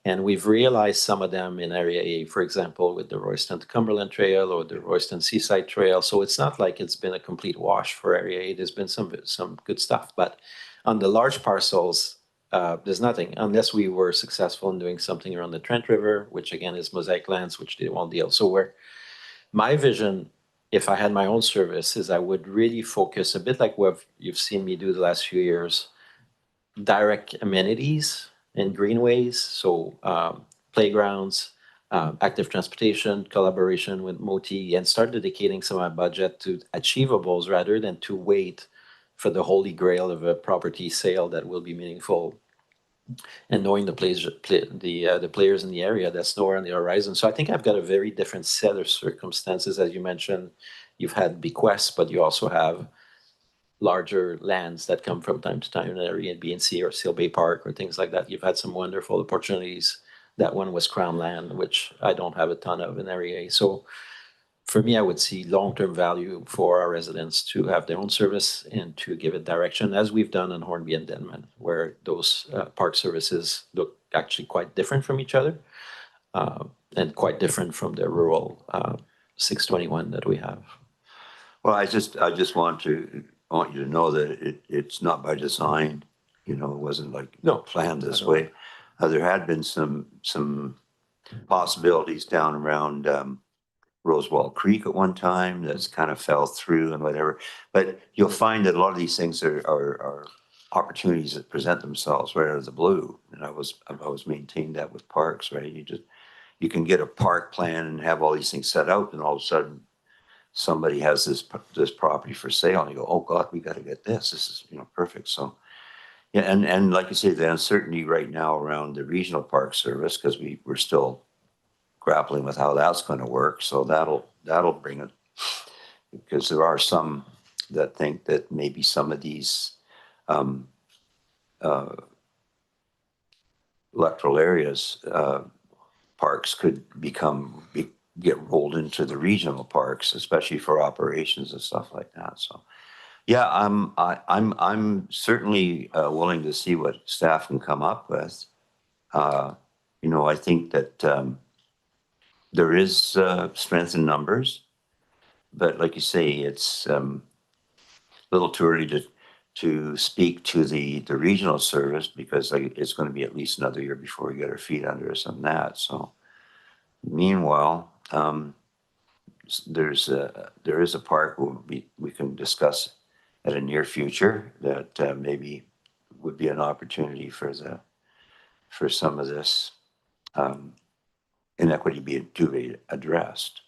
And we've realized some of them in Area A, for example, with the Royston to Cumberland Trail or the Royston Seaside Trail. So it's not like it's been a complete wash for Area A. There's been some good stuff. But on the large parcels, there's nothing unless we were successful in doing something around the Trent River, which again is mosaic lands, which they won't deal. So my vision, if I had my own service, is I would really focus a bit like what you've seen me do the last few years, direct amenities and greenways, so playgrounds, active transportation, collaboration with MOTI, and start dedicating some of my budget to achievables rather than to wait for the holy grail of a property sale that will be meaningful, and knowing the players in the area that's nowhere on the horizon. So I think I've got a very different set of circumstances. As you mentioned, you've had bequests, but you also have larger lands that come from time to time in Area B and C or Seal Bay Park or things like that. You've had some wonderful opportunities. That one was Crown Land, which I don't have a ton of in Area A. So for me, I would see long-term value for our residents to have their own service and to give it direction, as we've done in Hornby and Denman, where those park services look actually quite different from each other and quite different from the rural 621 that we have. Well, I just want you to know that it's not by design. It wasn't like planned this way. There had been some possibilities down around Rosewall Creek at one time that's kind of fell through and whatever. But you'll find that a lot of these things are opportunities that present themselves right out of the blue. And I've always maintained that with parks, right? You can get a park plan and have all these things set out, and all of a sudden somebody has this property for sale, and you go, oh God, we got to get this. This is perfect. So yeah, and like you say, the uncertainty right now around the regional park service, because we're still grappling with how that's going to work. So that'll bring it, because there are some that think that maybe some of these electoral areas parks could get rolled into the regional parks, especially for operations and stuff like that. So, yeah, I'm certainly willing to see what staff can come up with. I think that there is strength in numbers, but like you say, it's a little too early to speak to the regional service because it's going to be at least another year before we get our feet under us on that. So meanwhile, there is a park we can discuss at a near future that maybe would be an opportunity for some of this inequity to be addressed.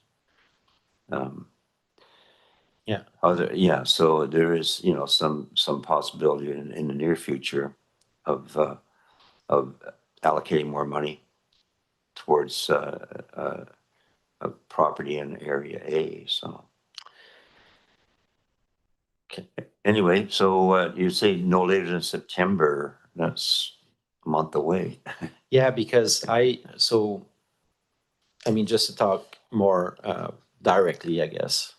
So there is some possibility in the near future of allocating more money towards a property in area A. So anyway, so you say no later than September. That's a month away. Yeah, because just to talk more directly, I guess.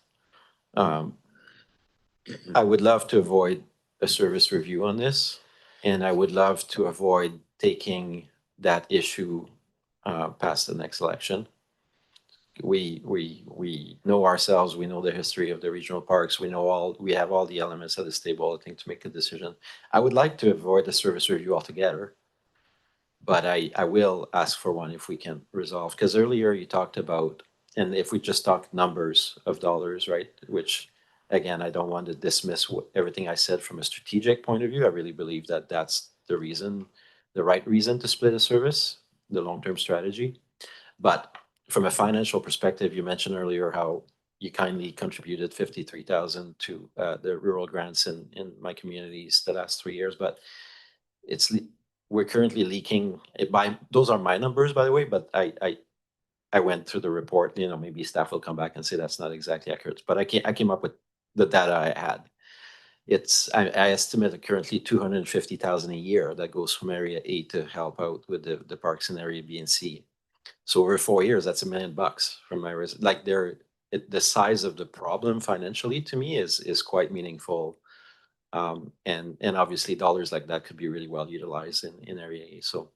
I would love to avoid a service review on this, and I would love to avoid taking that issue past the next election. We know ourselves, we know the history of the regional parks, we have all the elements at this table, I think, to make a decision. I would like to avoid the service review altogether, but I will ask for one if we can resolve, because earlier you talked about, and if we just talk numbers of dollars, right, which again, I don't want to dismiss everything I said from a strategic point of view. I really believe that that's the right reason to split a service, the long-term strategy. But from a financial perspective, you mentioned earlier how you kindly contributed 53,000 to the rural grants in my communities the last 3 years, but we're currently leaking. Those are my numbers, by the way, but I went through the report. Maybe staff will come back and say that's not exactly accurate, but I came up with the data I had. I estimate currently 250,000 a year that goes from area A to help out with the parks in area B and C. So over 4 years, that's $1 million from my the size of the problem financially to me is quite meaningful. And obviously dollars like that could be really well utilized in area A. So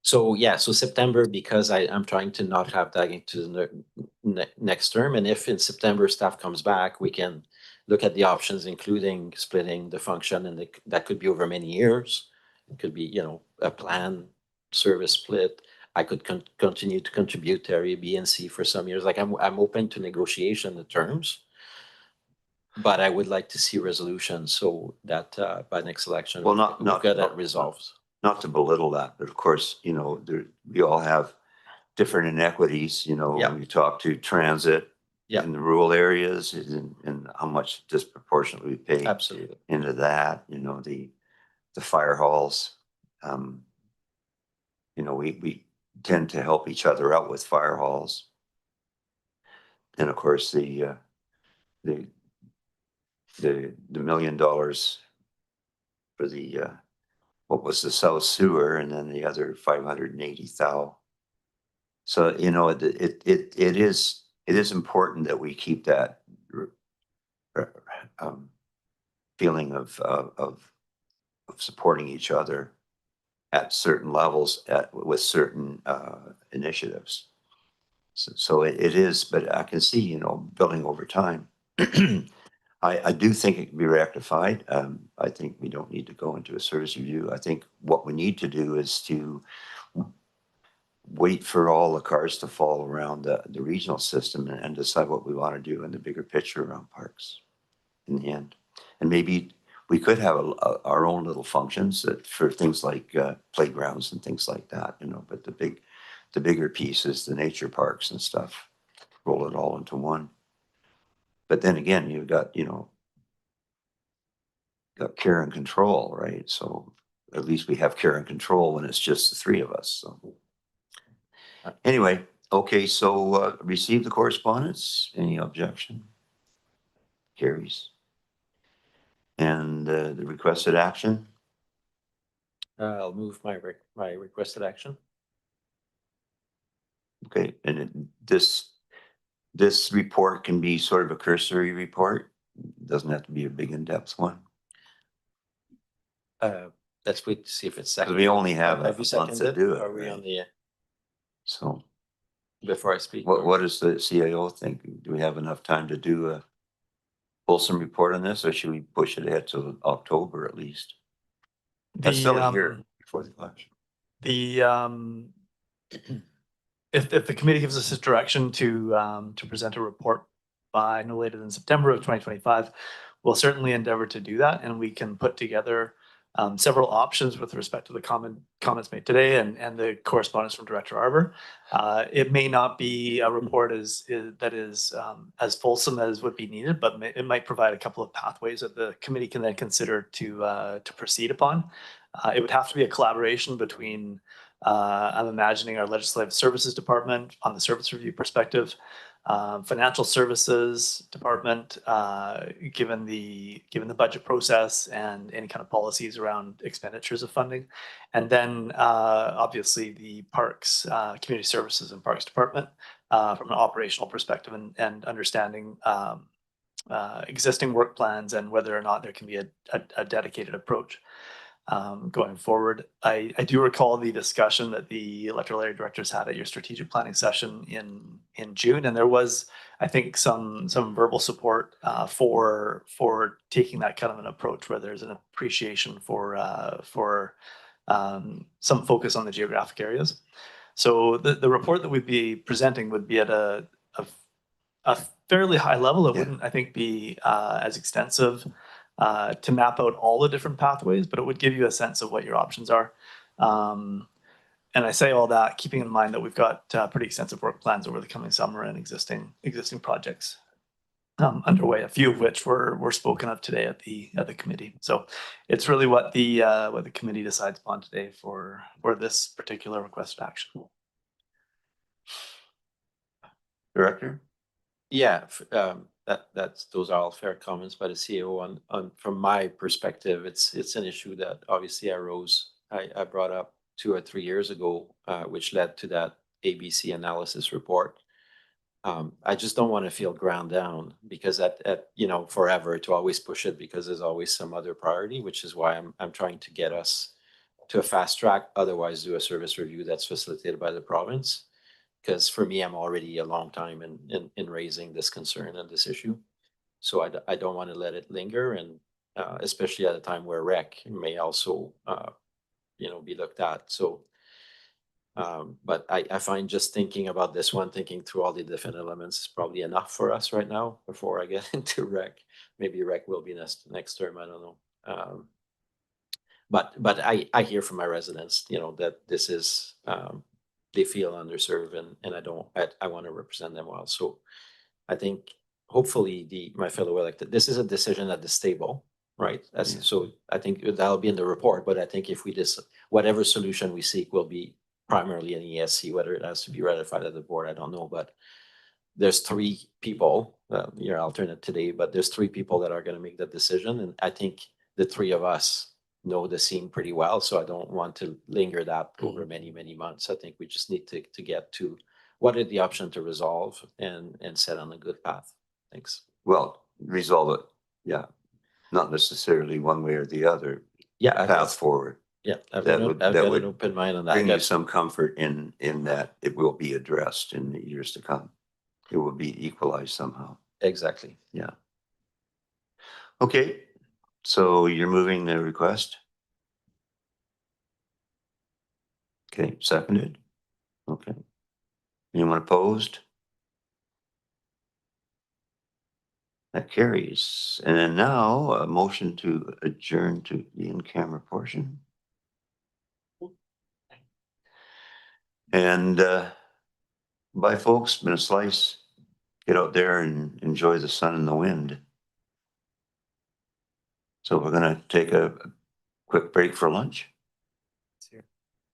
so September, because I'm trying to not have that into the next term. And if in September staff comes back, we can look at the options, including splitting the function, and that could be over many years. It could be, a plan service split. I could continue to contribute to area B and C for some years. Like I'm open to negotiation the terms, but I would like to see resolution so that by next election, Well, we've got that resolved. Not to belittle that, but of course, we all have different inequities, when you talk to transit in the rural areas and how much disproportionately we pay Absolutely into that, the fire halls. We tend to help each other out with fire halls. And of course, the $1 million for the what was the South Sewer, and then the other 580,000. So it is important that we keep that feeling of supporting each other at certain levels with certain initiatives. So it is, but I can see building over time. I do think it can be rectified. I think we don't need to go into a service review. I think what we need to do is to wait for all the cars to fall around the regional system and decide what we want to do in the bigger picture around parks in the end. And maybe we could have our own little functions for things like playgrounds and things like that, but the bigger piece is the nature parks and stuff. Roll it all into one. But then again, you've got care and control, right? So at least we have care and control when it's just the three of us. So anyway, okay, so receive the correspondence. Any objection? Carries. And the requested action? I'll move my requested action. Okay, and this report can be sort of a cursory report. It doesn't have to be a big in-depth one. Let's wait to see if it's Because second. we only have a Have you month to seconded? do it, Are we right? on the, So before I speak? what does the CAO think? Do we have enough time to do a fulsome report on this, or should we push it ahead to October at least? That's still a year before the election. If the committee gives us this direction to present a report by no later than September of 2025, we'll certainly endeavor to do that, and we can put together several options with respect to the comments made today and the correspondence from Director Arbor. It may not be a report as fulsome as would be needed, but it might provide a couple of pathways that the committee can then consider to proceed upon. It would have to be a collaboration between I'm imagining our Legislative Services Department on the service review perspective, Financial Services Department, given the budget process and any kind of policies around expenditures of funding, and then obviously the Parks, Community Services and Parks Department from an operational perspective and understanding existing work plans and whether or not there can be a dedicated approach. Going forward, I do recall the discussion that the electoral area directors had at your strategic planning session in June, and there was, I think, some verbal support for taking that kind of an approach where there's an appreciation for some focus on the geographic areas. So the report that we'd be presenting would be at a fairly high level. It wouldn't, I think, be as extensive to map out all the different pathways, but it would give you a sense of what your options are. And I say all that keeping in mind that we've got pretty extensive work plans over the coming summer and existing projects underway, a few of which were spoken of today at the committee. So it's really what the committee decides upon today for this particular requested action. Director? Yeah, those are all fair comments by the CEO. From my perspective, it's an issue that obviously I brought up 2 or 3 years ago, which led to that ABC analysis report. I just don't want to feel ground down because forever to always push it because there's always some other priority, which is why I'm trying to get us to a fast track. Otherwise, do a service review that's facilitated by the province. Because for me, I'm already a long time in raising this concern and this issue. So I don't want to let it linger, and especially at a time where rec may also be looked at. So but I find just thinking about this one, thinking through all the different elements is probably enough for us right now before I get into rec. Maybe rec will be next term, I don't know. But I hear from my residents, that this is they feel underserved, and I want to represent them well. So I think hopefully my fellow elected, this is a decision at this table, right? So I think that'll be in the report, but I think if whatever solution we seek will be primarily an ESC, whether it has to be ratified at the board, I don't know, but there's 3 people, your alternate today, but there's 3 people that are going to make that decision. And I think the 3 of us know the scene pretty well. So I don't want to linger that over many, many months. I think we just need to get to what are the options to resolve and set on a good path. Thanks. Well, resolve it. Yeah. Not necessarily one way or the other. Yeah. Path forward. Yeah. I've got an open mind on that. Bring you some comfort in that it will be addressed in the years to come. It will be equalized somehow. Exactly. Yeah. Okay. So you're moving the request? Okay, seconded. Okay. Anyone opposed? That carries. And then now a motion to adjourn to the in-camera portion. And bye, folks. Been a slice. Get out there and enjoy the sun and the wind. So we're going to take a quick break for lunch.